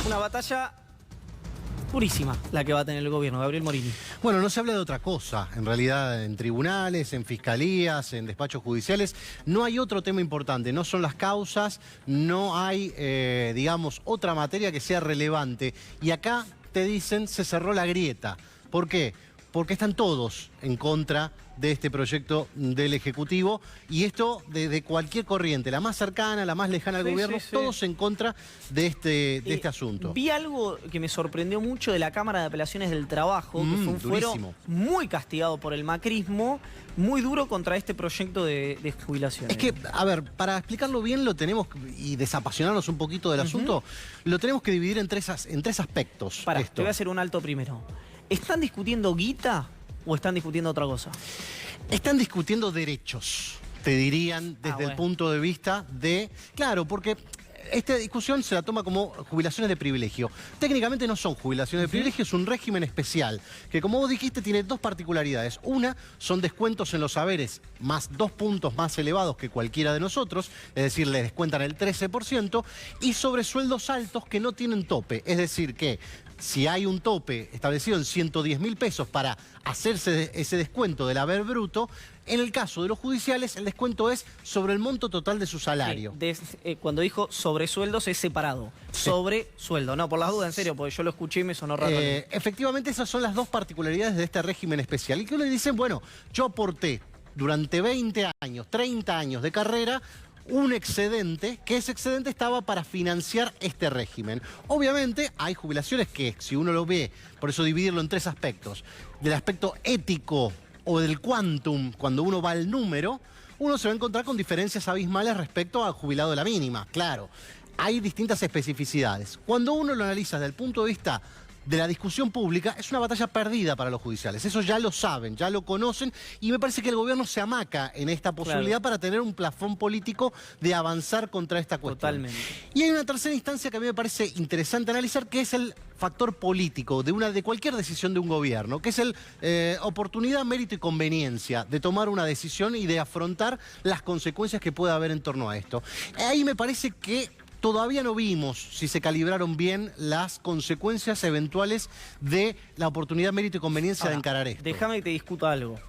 Speaker 1: Una batalla durísima la que va a tener el gobierno. Gabriel Morini.
Speaker 18: Bueno, no se habla de otra cosa. En realidad, en tribunales, en fiscalías, en despachos judiciales, no hay otro tema importante. No son las causas, no hay, digamos, otra materia que sea relevante. Y acá te dicen, se cerró la grieta. ¿Por qué? Porque están todos en contra de este proyecto del Ejecutivo y esto de cualquier corriente, la más cercana, la más lejana al gobierno, todos en contra de este asunto.
Speaker 1: Vi algo que me sorprendió mucho de la Cámara de Apelaciones del Trabajo, que fue un fuero muy castigado por el macrismo, muy duro contra este proyecto de jubilaciones.
Speaker 18: Es que, a ver, para explicarlo bien lo tenemos, y desapasionarnos un poquito del asunto, lo tenemos que dividir en tres aspectos.
Speaker 1: Te voy a hacer un alto primero. ¿Están discutiendo guita o están discutiendo otra cosa?
Speaker 18: Están discutiendo derechos, te dirían, desde el punto de vista de... Claro, porque esta discusión se la toma como jubilaciones de privilegio. Técnicamente no son jubilaciones de privilegio, es un régimen especial, que como vos dijiste tiene dos particularidades. Una, son descuentos en los haberes, más 2 puntos más elevados que cualquiera de nosotros, es decir, le descuentan el 13%, y sobre sueldos altos que no tienen tope, es decir que... Si hay un tope establecido en 110.000 pesos para hacerse ese descuento del haber bruto, en el caso de los judiciales el descuento es sobre el monto total de su salario.
Speaker 1: Cuando dijo sobre sueldos es separado. Sobre sueldo. No, por las dudas, en serio, porque yo lo escuché y me sonó raro.
Speaker 18: Efectivamente, esas son las dos particularidades de este régimen especial. Y que uno le dicen, bueno, yo aporté durante 20 años, 30 años de carrera, un excedente, que ese excedente estaba para financiar este régimen. Obviamente hay jubilaciones que, si uno lo ve, por eso dividirlo en tres aspectos, del aspecto ético o del quantum, cuando uno va al número, uno se va a encontrar con diferencias abismales respecto al jubilado de la mínima, claro. Hay distintas especificidades. Cuando uno lo analiza desde el punto de vista de la discusión pública, es una batalla perdida para los judiciales. Eso ya lo saben, ya lo conocen, y me parece que el gobierno se amaca en esta posibilidad para tener un plafón político de avanzar contra esta cuestión.
Speaker 1: Totalmente.
Speaker 18: Y hay una tercera instancia que a mí me parece interesante analizar, que es el factor político de cualquier decisión de un gobierno, que es el oportunidad, mérito y conveniencia de tomar una decisión y de afrontar las consecuencias que pueda haber en torno a esto. Ahí me parece que todavía no vimos si se calibraron bien las consecuencias eventuales de la oportunidad, mérito y conveniencia de encarar esto.
Speaker 1: Déjame que te discuta algo.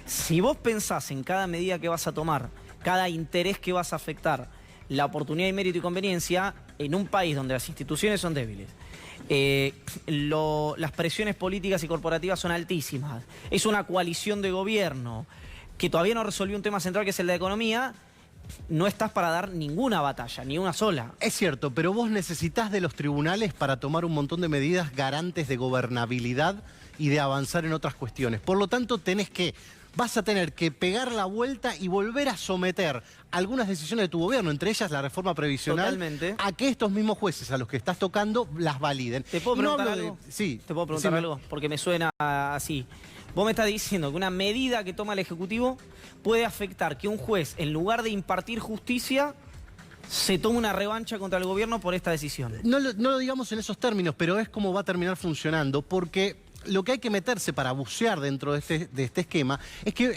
Speaker 1: Si vos pensás en cada medida que vas a tomar, cada interés que vas a afectar, la oportunidad y mérito y conveniencia, en un país donde las instituciones son débiles, las presiones políticas y corporativas son altísimas, es una coalición de gobierno que todavía no resolvió un tema central que es el de la economía, no estás para dar ninguna batalla, ni una sola.
Speaker 18: Es cierto, pero vos necesitás de los tribunales para tomar un montón de medidas garantes de gobernabilidad y de avanzar en otras cuestiones. Por lo tanto, vas a tener que pegar la vuelta y volver a someter algunas decisiones de tu gobierno, entre ellas la reforma previsional, a que estos mismos jueces a los que estás tocando las validen.
Speaker 1: ¿Te puedo preguntar algo?
Speaker 18: Sí.
Speaker 1: ¿Te puedo preguntar algo? Porque me suena así. Vos me estás diciendo que una medida que toma el Ejecutivo puede afectar que un juez, en lugar de impartir justicia, se tome una revancha contra el gobierno por esta decisión.
Speaker 18: No lo digamos en esos términos, pero es como va a terminar funcionando, porque lo que hay que meterse para bucear dentro de este esquema es que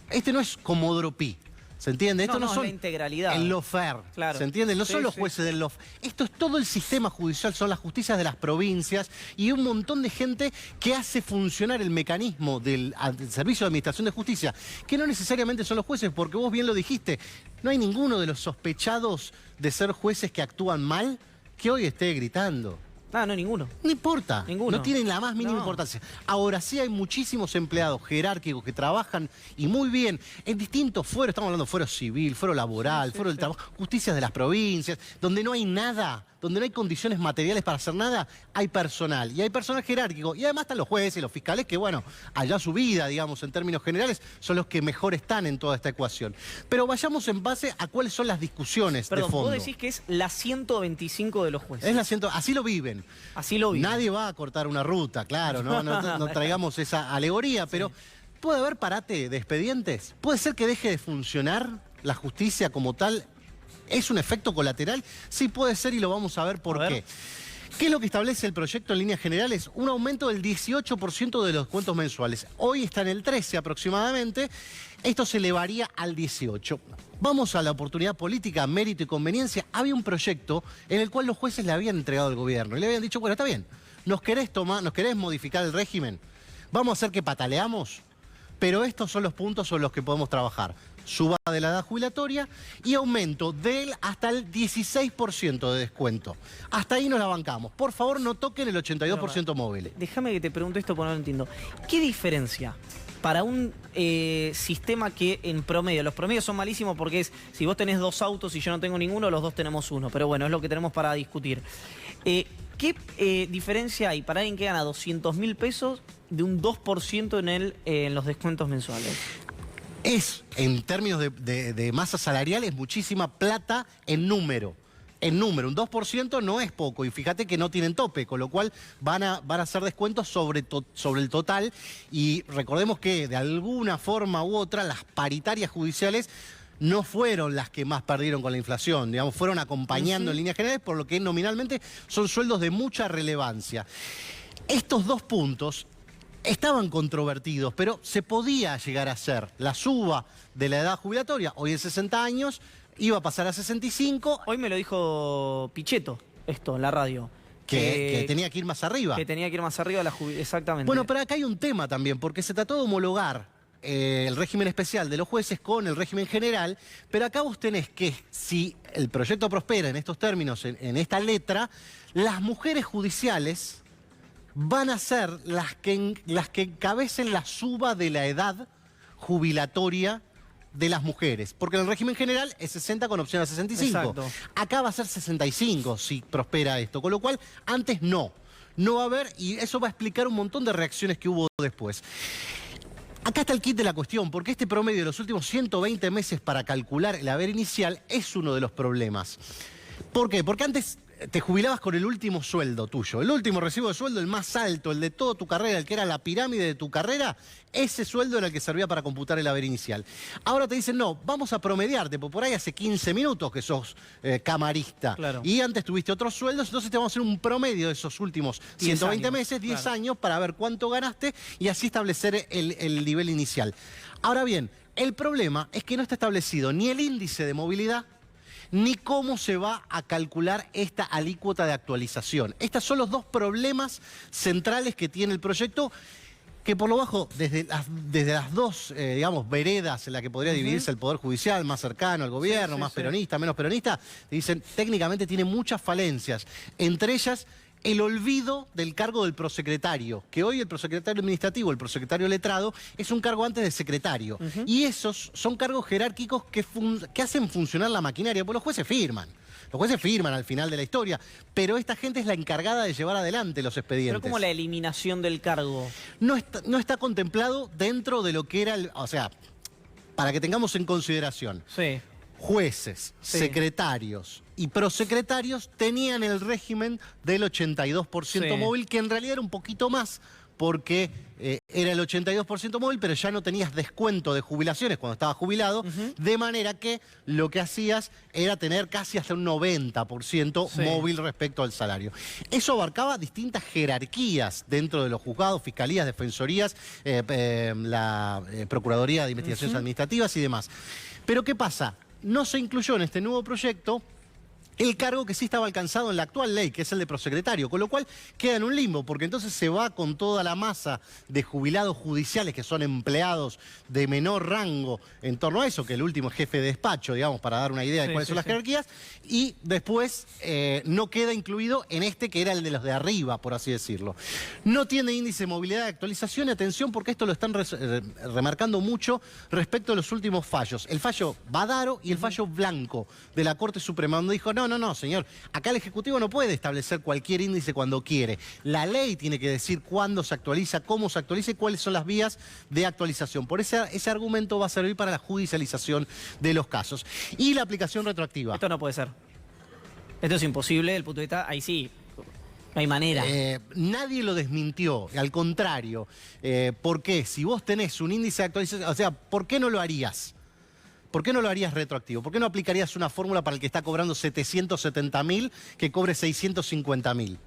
Speaker 18: este no es Comodoro Pi. ¿Se entiende? Esto no son
Speaker 1: la integralidad.
Speaker 18: el lawfare,
Speaker 1: Claro.
Speaker 18: ¿se entiende? No
Speaker 1: Sí,
Speaker 18: son los
Speaker 1: sí.
Speaker 18: jueces del lawfare. Esto es todo el sistema judicial, son las justicias de las provincias y un montón de gente que hace funcionar el mecanismo del Servicio de Administración de Justicia, que no necesariamente son los jueces, porque vos bien lo dijiste, no hay ninguno de los sospechados de ser jueces que actúan mal que hoy esté gritando.
Speaker 1: No, ninguno.
Speaker 18: No importa,
Speaker 1: Ninguno.
Speaker 18: no tienen la más mínima importancia. Ahora sí hay muchísimos empleados jerárquicos que trabajan y muy bien en distintos fueros, estamos hablando de fuero civil, fuero laboral, fuero del trabajo, justicias de las provincias, donde no hay nada, donde no hay condiciones materiales para hacer nada, hay personal. Y hay personal jerárquico. Y además están los jueces y los fiscales que, bueno, allá su vida, digamos, en términos generales, son los que mejor están en toda esta ecuación. Pero vayamos en base a cuáles son las discusiones
Speaker 1: Perdón,
Speaker 18: de fondo.
Speaker 1: vos decís que es la 125 de los jueces.
Speaker 18: Es la así lo viven.
Speaker 1: Así lo viven.
Speaker 18: Nadie va a cortar una ruta, claro, no traigamos esa alegoría, pero ¿puede haber parate de expedientes? ¿Puede ser que deje de funcionar la justicia como tal? ¿Es un efecto colateral? Sí, puede ser y lo vamos a ver por qué. ¿Qué es lo que establece el proyecto en líneas generales? Un aumento del 18% de los descuentos mensuales. Hoy está en el 13 aproximadamente. Esto se elevaría al 18%. Vamos a la oportunidad política, mérito y conveniencia. Había un proyecto en el cual los jueces le habían entregado al gobierno y le habían dicho, bueno, está bien, nos querés modificar el régimen, vamos a hacer que pataleamos, pero estos son los puntos sobre los que podemos trabajar. Suba de la edad jubilatoria y aumento del hasta el 16% de descuento. Hasta ahí nos la bancamos. Por favor, no toquen el 82% móvil.
Speaker 1: Déjame que te pregunte esto porque no lo entiendo. ¿Qué diferencia para un sistema que en promedio, los promedios son malísimos porque es, si vos tenés 2 autos y yo no tengo ninguno, los 2 tenemos 1, pero bueno, es lo que tenemos para discutir. ¿Qué diferencia hay para alguien que gana 200.000 pesos de un 2% en los descuentos mensuales?
Speaker 18: En términos de masa salarial, es muchísima plata en número. Un 2% no es poco y fíjate que no tienen tope, con lo cual van a hacer descuentos sobre el total y recordemos que de alguna forma u otra las paritarias judiciales no fueron las que más perdieron con la inflación, digamos, fueron acompañando en líneas generales, por lo que nominalmente son sueldos de mucha relevancia. Estos 2 puntos estaban controvertidos, pero se podía llegar a hacer la suba de la edad jubilatoria, hoy en 60 años, iba a pasar a 65.
Speaker 1: Hoy me lo dijo Pichetto, esto, en la radio.
Speaker 18: Que tenía que ir más arriba.
Speaker 1: Que tenía que ir más arriba, exactamente.
Speaker 18: Bueno, pero acá hay un tema también, porque se trató de homologar el régimen especial de los jueces con el régimen general, pero acá vos tenés que, si el proyecto prospera en estos términos, en esta letra, las mujeres judiciales van a ser las que encabecen la suba de la edad jubilatoria de las mujeres. Porque en el régimen general es 60 con opción a 65.
Speaker 1: Exacto.
Speaker 18: Acá va a ser 65 si prospera esto. Con lo cual, antes no va a haber, y eso va a explicar un montón de reacciones que hubo después. Acá está el kit de la cuestión, porque este promedio de los últimos 120 meses para calcular el haber inicial es uno de los problemas. ¿Por qué? Porque antes te jubilabas con el último sueldo tuyo, el último recibo de sueldo, el más alto, el de toda tu carrera, el que era la pirámide de tu carrera, ese sueldo era el que servía para computar el haber inicial. Ahora te dicen, no, vamos a promediarte, porque por ahí hace 15 minutos que sos camarista.
Speaker 1: Claro.
Speaker 18: Y antes tuviste otros sueldos, entonces te vamos a hacer un promedio de esos últimos 120 meses, 10 años, para ver cuánto ganaste y así establecer el nivel inicial. Ahora bien, el problema es que no está establecido ni el índice de movilidad, ni cómo se va a calcular esta alícuota de actualización. Estos son los 2 problemas centrales que tiene el proyecto, que por lo bajo, desde las 2, digamos, veredas en las que podría dividirse el Poder Judicial, más cercano al gobierno, más peronista, menos peronista, dicen, técnicamente tiene muchas falencias, entre ellas el olvido del cargo del prosecretario, que hoy el prosecretario administrativo, el prosecretario letrado, es un cargo antes de secretario. Y esos son cargos jerárquicos que hacen funcionar la maquinaria, porque los jueces firman. Los jueces firman al final de la historia, pero esta gente es la encargada de llevar adelante los expedientes.
Speaker 1: Pero como la eliminación del cargo.
Speaker 18: No está contemplado dentro de lo que era, o sea, para que tengamos en consideración.
Speaker 1: Sí.
Speaker 18: Jueces, secretarios y prosecretarios tenían el régimen del 82% móvil, que en realidad era un poquito más, porque era el 82% móvil, pero ya no tenías descuento de jubilaciones cuando estabas jubilado, de manera que lo que hacías era tener casi hasta un 90% móvil respecto al salario. Eso abarcaba distintas jerarquías dentro de los juzgados, fiscalías, defensorías, la Procuraduría de Investigaciones Administrativas y demás. Pero ¿qué pasa? No se incluyó en este nuevo proyecto el cargo que sí estaba alcanzado en la actual ley, que es el de prosecretario, con lo cual queda en un limbo, porque entonces se va con toda la masa de jubilados judiciales que son empleados de menor rango en torno a eso, que el último es jefe de despacho, digamos, para dar una idea de cuáles son las jerarquías, y después no queda incluido en este que era el de los de arriba, por así decirlo. No tiene índice de movilidad de actualización, y atención porque esto lo están remarcando mucho respecto a los últimos fallos. El fallo Badaro y el fallo Blanco de la Corte Suprema, donde dijo, no, señor, acá el Ejecutivo no puede establecer cualquier índice cuando quiere. La ley tiene que decir cuándo se actualiza, cómo se actualiza y cuáles son las vías de actualización. Por ese argumento va a servir para la judicialización de los casos. Y la aplicación retroactiva.
Speaker 1: Esto no puede ser. Esto es imposible, el punto de vista, ahí sí. No hay manera.
Speaker 18: Nadie lo desmintió, al contrario. ¿Por qué? Si vos tenés un índice de actualización, o sea, ¿por qué no lo harías? ¿Por qué no lo harías retroactivo? ¿Por qué no aplicarías una fórmula para el que está cobrando 770.000 que cobre 650.000?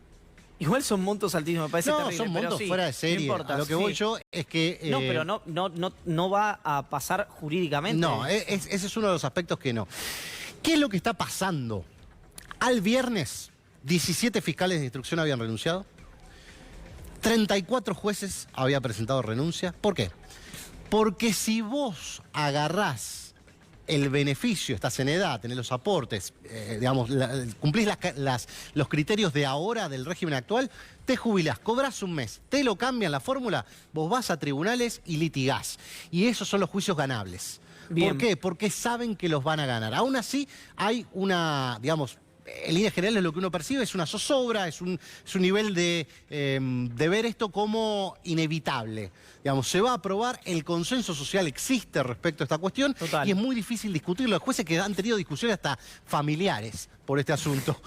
Speaker 1: Igual son montos altísimos, me parece terrible.
Speaker 18: No, son montos fuera de serie.
Speaker 1: No importa,
Speaker 18: a lo que voy yo es que...
Speaker 1: No, pero no va a pasar jurídicamente.
Speaker 18: No, ese es uno de los aspectos que no. ¿Qué es lo que está pasando? Al viernes, 17 fiscales de instrucción habían renunciado. 34 jueces habían presentado renuncia. ¿Por qué? Porque si vos agarrás el beneficio, estás en edad, tenés los aportes, digamos, cumplís los criterios de ahora del régimen actual, te jubilás, cobrás un mes, te lo cambian la fórmula, vos vas a tribunales y litigás. Y esos son los juicios ganables.
Speaker 1: Bien.
Speaker 18: ¿Por qué? Porque saben que los van a ganar. Aún así, hay una, digamos, en líneas generales lo que uno percibe es una zozobra, es un nivel de ver esto como inevitable. Digamos, se va a aprobar, el consenso social existe respecto a esta cuestión. Total. Y es muy difícil discutirlo. Los jueces que han tenido discusiones hasta familiares por este asunto,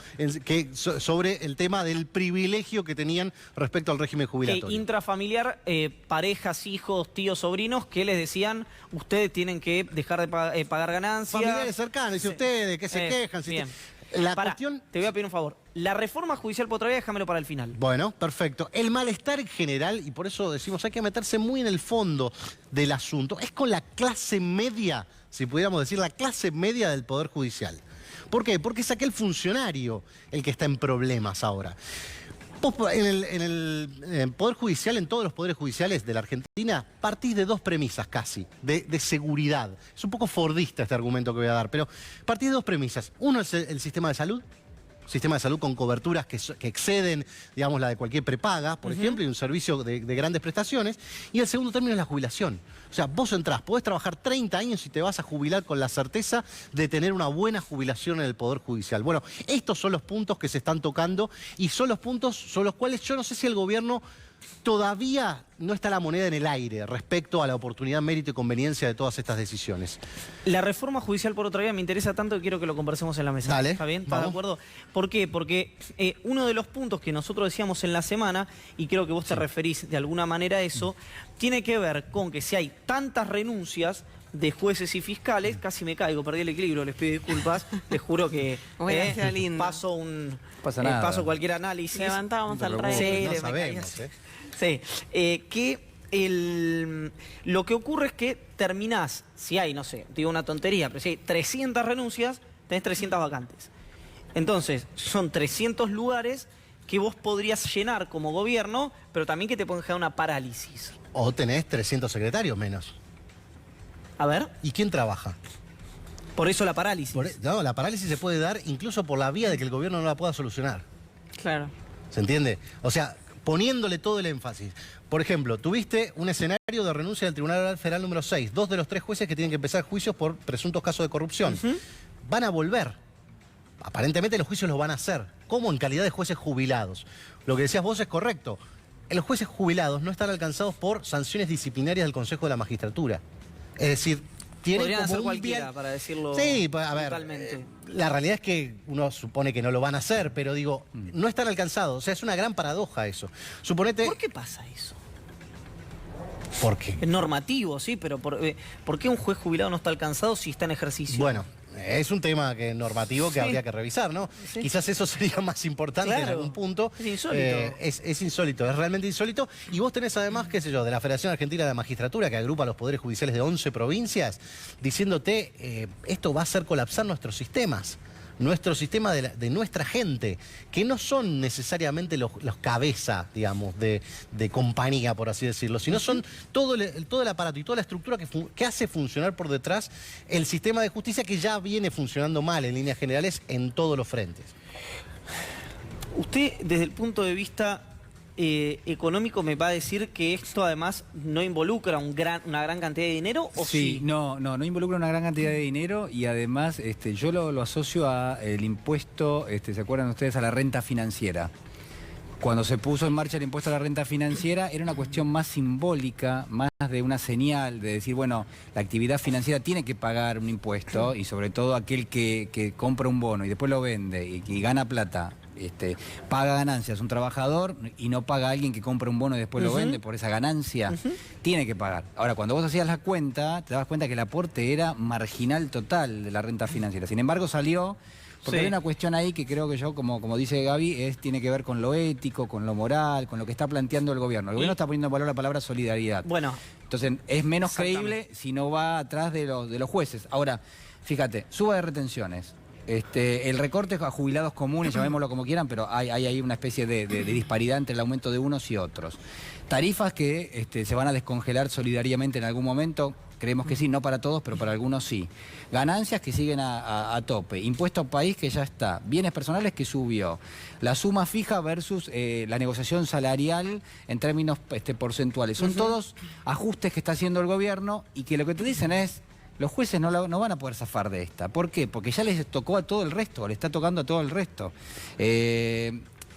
Speaker 18: sobre el tema del privilegio que tenían respecto al régimen jubilatorio.
Speaker 1: Intrafamiliar, parejas, hijos, tíos, sobrinos, que les decían, ustedes tienen que dejar de pagar ganancias.
Speaker 18: Familiares cercanos, dice ustedes, que se quejan.
Speaker 1: Bien.
Speaker 18: La cuestión...
Speaker 1: Te voy a pedir un favor. La reforma judicial por otra vía, déjamelo para el final.
Speaker 18: Bueno, perfecto. El malestar en general, y por eso decimos, hay que meterse muy en el fondo del asunto, es con la clase media, si pudiéramos decir, la clase media del Poder Judicial. ¿Por qué? Porque es aquel funcionario el que está en problemas ahora. En el Poder Judicial, en todos los poderes judiciales de la Argentina, partís de dos premisas casi, de seguridad. Es un poco fordista este argumento que voy a dar, pero partís de dos premisas. Uno es el sistema de salud con coberturas que exceden, digamos, la de cualquier prepaga, por ejemplo, y un servicio de grandes prestaciones. Y el segundo término es la jubilación. O sea, vos entrás, podés trabajar 30 años y te vas a jubilar con la certeza de tener una buena jubilación en el Poder Judicial. Bueno, estos son los puntos que se están tocando y son los puntos sobre los cuales yo no sé si el gobierno todavía no está la moneda en el aire respecto a la oportunidad, mérito y conveniencia de todas estas decisiones.
Speaker 1: La reforma judicial por otra vía me interesa tanto que quiero que lo conversemos en la mesa.
Speaker 18: Dale,
Speaker 1: ¿Está bien? ¿Estás de acuerdo? ¿Por qué? Porque uno de los puntos que nosotros decíamos en la semana, y creo que vos te referís de alguna manera a eso, tiene que ver con que si hay tantas renuncias de jueces y fiscales, casi me caigo, perdí el equilibrio, les pido disculpas, les juro que paso cualquier análisis.
Speaker 2: Levantábamos al rey.
Speaker 1: Sí,
Speaker 18: no sabemos,
Speaker 1: Sí, lo que ocurre es que terminás, si hay, no sé, digo una tontería, pero si hay 300 renuncias, tenés 300 vacantes. Entonces, son 300 lugares que vos podrías llenar como gobierno, pero también que te pueden generar una parálisis.
Speaker 18: O tenés 300 secretarios menos.
Speaker 1: A ver.
Speaker 18: ¿Y quién trabaja?
Speaker 1: Por eso la parálisis.
Speaker 18: No, la parálisis se puede dar incluso por la vía de que el gobierno no la pueda solucionar.
Speaker 2: Claro.
Speaker 18: ¿Se entiende? O sea, poniéndole todo el énfasis. Por ejemplo, tuviste un escenario de renuncia del Tribunal Federal número 6. 2 de los 3 jueces que tienen que empezar juicios por presuntos casos de corrupción. Van a volver. Aparentemente los juicios los van a hacer. ¿Cómo? En calidad de jueces jubilados. Lo que decías vos es correcto. Los jueces jubilados no están alcanzados por sanciones disciplinarias del Consejo de la Magistratura. Es decir, tienen
Speaker 1: podrían
Speaker 18: como
Speaker 1: hacer
Speaker 18: un
Speaker 1: cualquiera, para decirlo.
Speaker 18: Sí, a ver, la realidad es que uno supone que no lo van a hacer, pero digo, no están alcanzados. O sea, es una gran paradoja eso. Suponete...
Speaker 1: ¿Por qué pasa eso?
Speaker 18: ¿Por qué?
Speaker 1: Es normativo, sí, pero ¿por qué un juez jubilado no está alcanzado si está en ejercicio?
Speaker 18: Bueno, es un tema normativo que habría que revisar, ¿no?
Speaker 1: Sí.
Speaker 18: Quizás eso sería más importante en algún punto.
Speaker 1: Es insólito.
Speaker 18: Es insólito, es realmente insólito. Y vos tenés además, qué sé yo, de la Federación Argentina de Magistratura, que agrupa los poderes judiciales de 11 provincias, diciéndote, esto va a hacer colapsar nuestros sistemas. Nuestro sistema de nuestra gente, que no son necesariamente los cabeza, digamos, de compañía, por así decirlo, sino son todo el aparato y toda la estructura que hace funcionar por detrás el sistema de justicia, que ya viene funcionando mal en líneas generales en todos los frentes.
Speaker 1: Usted, desde el punto de vista económico, me va a decir que esto además no involucra una gran cantidad de dinero, ¿o sí?
Speaker 3: No involucra una gran cantidad de dinero, y además yo lo asocio a el impuesto, ¿se acuerdan ustedes? A la renta financiera. Cuando se puso en marcha el impuesto a la renta financiera era una cuestión más simbólica, más de una señal de decir, bueno, la actividad financiera tiene que pagar un impuesto, y sobre todo aquel que compra un bono y después lo vende y gana plata, paga ganancias. Un trabajador y no paga a alguien que compra un bono y después lo vende por esa ganancia, tiene que pagar. Ahora, cuando vos hacías la cuenta, te dabas cuenta que el aporte era marginal total de la renta financiera. Sin embargo, salió... Porque hay una cuestión ahí que creo que como dice Gaby, tiene que ver con lo ético, con lo moral, con lo que está planteando el gobierno. El gobierno está poniendo en valor la palabra solidaridad.
Speaker 1: Bueno.
Speaker 3: Entonces, es menos creíble si no va atrás de los jueces. Ahora, fíjate, suba de retenciones. El recorte a jubilados comunes, llamémoslo como quieran, pero hay ahí una especie de disparidad entre el aumento de unos y otros. Tarifas que se van a descongelar solidariamente en algún momento. Creemos que sí, no para todos, pero para algunos sí. Ganancias que siguen a tope. Impuesto país que ya está. Bienes personales que subió. La suma fija versus la negociación salarial en términos porcentuales. Son todos ajustes que está haciendo el gobierno, y que lo que te dicen es, los jueces no van a poder zafar de esta. ¿Por qué? Porque ya les tocó a todo el resto, le está tocando a todo el resto.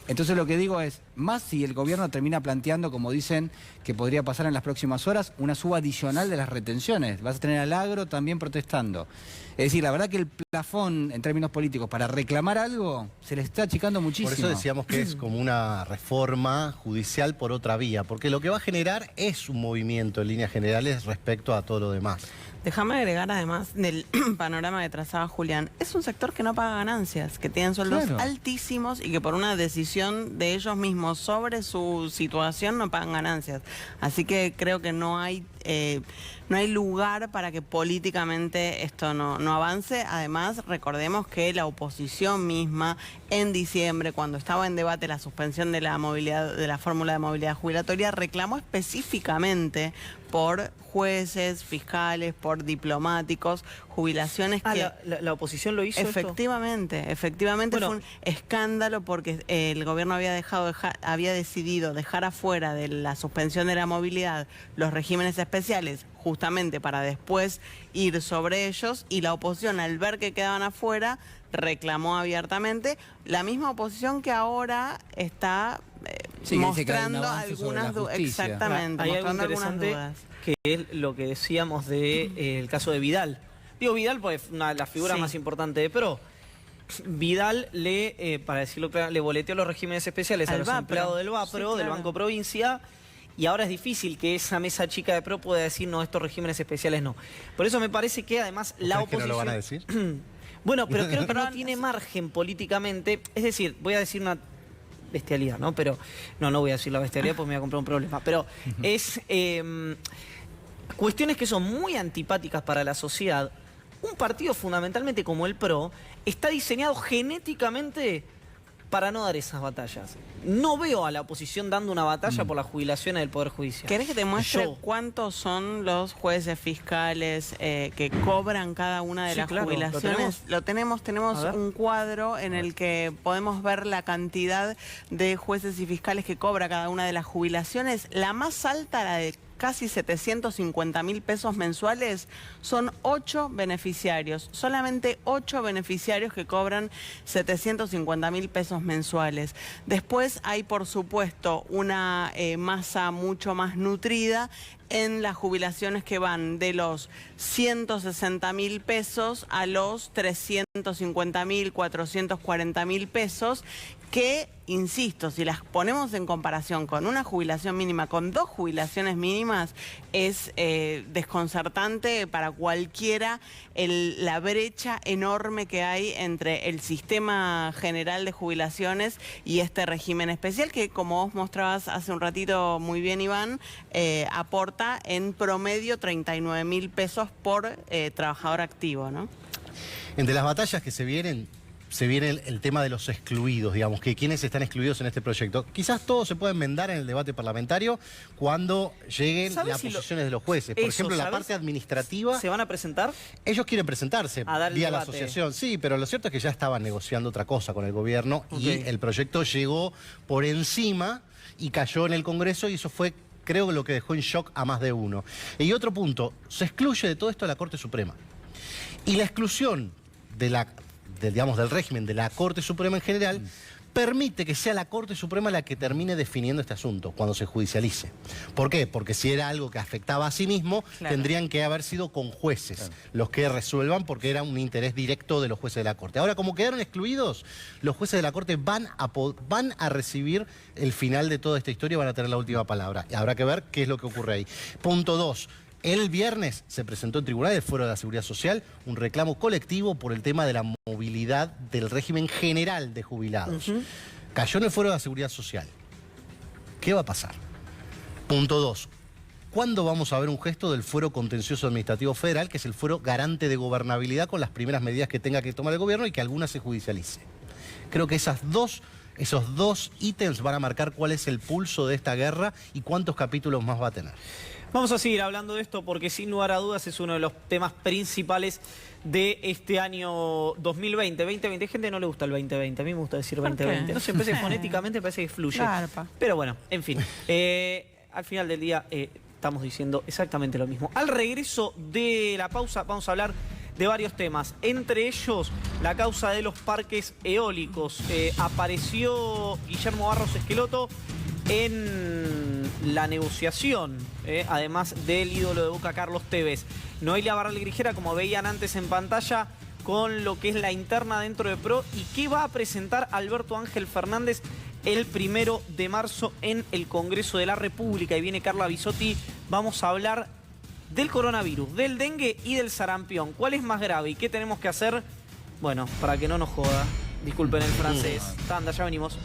Speaker 3: Entonces lo que digo es, más si el gobierno termina planteando, como dicen, que podría pasar en las próximas horas, una suba adicional de las retenciones. Vas a tener al agro también protestando. Es decir, la verdad que el plafón en términos políticos para reclamar algo se le está achicando muchísimo.
Speaker 18: Por eso decíamos que es como una reforma judicial por otra vía, porque lo que va a generar es un movimiento en líneas generales respecto a todo lo demás.
Speaker 2: Déjame agregar, además del panorama que trazaba Julián, es un sector que no paga ganancias, que tienen sueldos altísimos y que por una decisión de ellos mismos sobre su situación no pagan ganancias. Así que creo que no hay lugar para que políticamente esto no avance. Además, recordemos que la oposición misma en diciembre, cuando estaba en debate la suspensión de la movilidad, de la fórmula de movilidad jubilatoria, reclamó específicamente por jueces, fiscales, por diplomáticos, jubilaciones que...
Speaker 1: ¿La oposición lo hizo
Speaker 2: Efectivamente, bueno, fue un escándalo porque el gobierno había decidido dejar afuera de la suspensión de la movilidad los regímenes especiales, justamente para después ir sobre ellos, y la oposición, al ver que quedaban afuera, reclamó abiertamente. La misma oposición que ahora está mostrando algunas dudas. Exactamente,
Speaker 1: hay algo
Speaker 2: mostrando algunas
Speaker 1: interesante
Speaker 2: dudas.
Speaker 1: Que es lo que decíamos del caso de Vidal. Digo Vidal porque es una de las figuras más importantes de PRO. Vidal para decirlo claro, le boleteó los regímenes especiales a los empleados del VAPRO, del Banco Provincia, y ahora es difícil que esa mesa chica de PRO pueda decir, no, estos regímenes especiales no. Por eso me parece que además la oposición...
Speaker 18: ¿Que no lo van a decir?
Speaker 1: Bueno, pero creo que no tiene margen políticamente. Es decir, voy a decir una bestialidad, ¿no? Pero no voy a decir la bestialidad porque me voy a comprar un problema. Pero es cuestiones que son muy antipáticas para la sociedad. Un partido fundamentalmente como el PRO está diseñado genéticamente para no dar esas batallas. No veo a la oposición dando una batalla por las jubilaciones del Poder Judicial.
Speaker 2: ¿Querés que te muestre cuántos son los jueces fiscales que cobran cada una de las jubilaciones? Lo tenemos un cuadro en el que podemos ver la cantidad de jueces y fiscales que cobra cada una de las jubilaciones. La más alta, la de casi 750.000 pesos mensuales, son 8 beneficiarios, solamente 8 beneficiarios que cobran 750.000 pesos mensuales. Después hay, por supuesto, una masa mucho más nutrida en las jubilaciones que van de los 160.000 pesos a los 350.000, 440.000 pesos, que, insisto, si las ponemos en comparación con una jubilación mínima, con 2 jubilaciones mínimas, es desconcertante para cualquiera la brecha enorme que hay entre el sistema general de jubilaciones y este régimen especial que, como vos mostrabas hace un ratito muy bien, Iván, aporta en promedio 39.000 pesos por trabajador activo, ¿no?
Speaker 18: Entre las batallas que se viene el tema de los excluidos, digamos, que quienes están excluidos en este proyecto. Quizás todo se puede enmendar en el debate parlamentario cuando lleguen las posiciones de los jueces. Por ejemplo, la parte administrativa...
Speaker 1: ¿Se van a presentar?
Speaker 18: Ellos quieren presentarse vía la
Speaker 1: debate.
Speaker 18: asociación, sí, pero lo cierto es que ya estaban negociando otra cosa con el gobierno y el proyecto llegó por encima y cayó en el Congreso y eso fue, creo, lo que dejó en shock a más de uno. Y otro punto, se excluye de todo esto a la Corte Suprema. Y la exclusión del régimen de la Corte Suprema en general, permite que sea la Corte Suprema la que termine definiendo este asunto cuando se judicialice. ¿Por qué? Porque si era algo que afectaba a sí mismo, tendrían que haber sido con jueces los que resuelvan, porque era un interés directo de los jueces de la Corte. Ahora, como quedaron excluidos, los jueces de la Corte van a recibir el final de toda esta historia, van a tener la última palabra. Habrá que ver qué es lo que ocurre ahí. Punto 2. El viernes se presentó en tribunal del Fuero de la Seguridad Social un reclamo colectivo por el tema de la movilidad del régimen general de jubilados. Cayó en el Fuero de la Seguridad Social. ¿Qué va a pasar? Punto 2. ¿Cuándo vamos a ver un gesto del Fuero Contencioso Administrativo Federal, que es el fuero garante de gobernabilidad con las primeras medidas que tenga que tomar el gobierno y que alguna se judicialice? Creo que esos dos ítems van a marcar cuál es el pulso de esta guerra y cuántos capítulos más va a tener.
Speaker 1: Vamos a seguir hablando de esto porque sin lugar a dudas es uno de los temas principales de este año 2020. 2020, gente no le gusta el 2020, a mí me gusta decir 2020. No sé, parece fonéticamente parece que fluye. Pero bueno, en fin, al final del día estamos diciendo exactamente lo mismo. Al regreso de la pausa vamos a hablar de varios temas, entre ellos la causa de los parques eólicos. Apareció Guillermo Barros Esqueloto en la negociación, además del ídolo de Boca, Carlos Tevez. Noelia Barral Grijera, como veían antes en pantalla, con lo que es la interna dentro de PRO y qué va a presentar Alberto Ángel Fernández el 1 de marzo en el Congreso de la República. Y viene Carla Bisotti, vamos a hablar del coronavirus, del dengue y del sarampión. ¿Cuál es más grave y qué tenemos que hacer? Bueno, para que no nos joda, disculpen el francés. Tanda, ya venimos.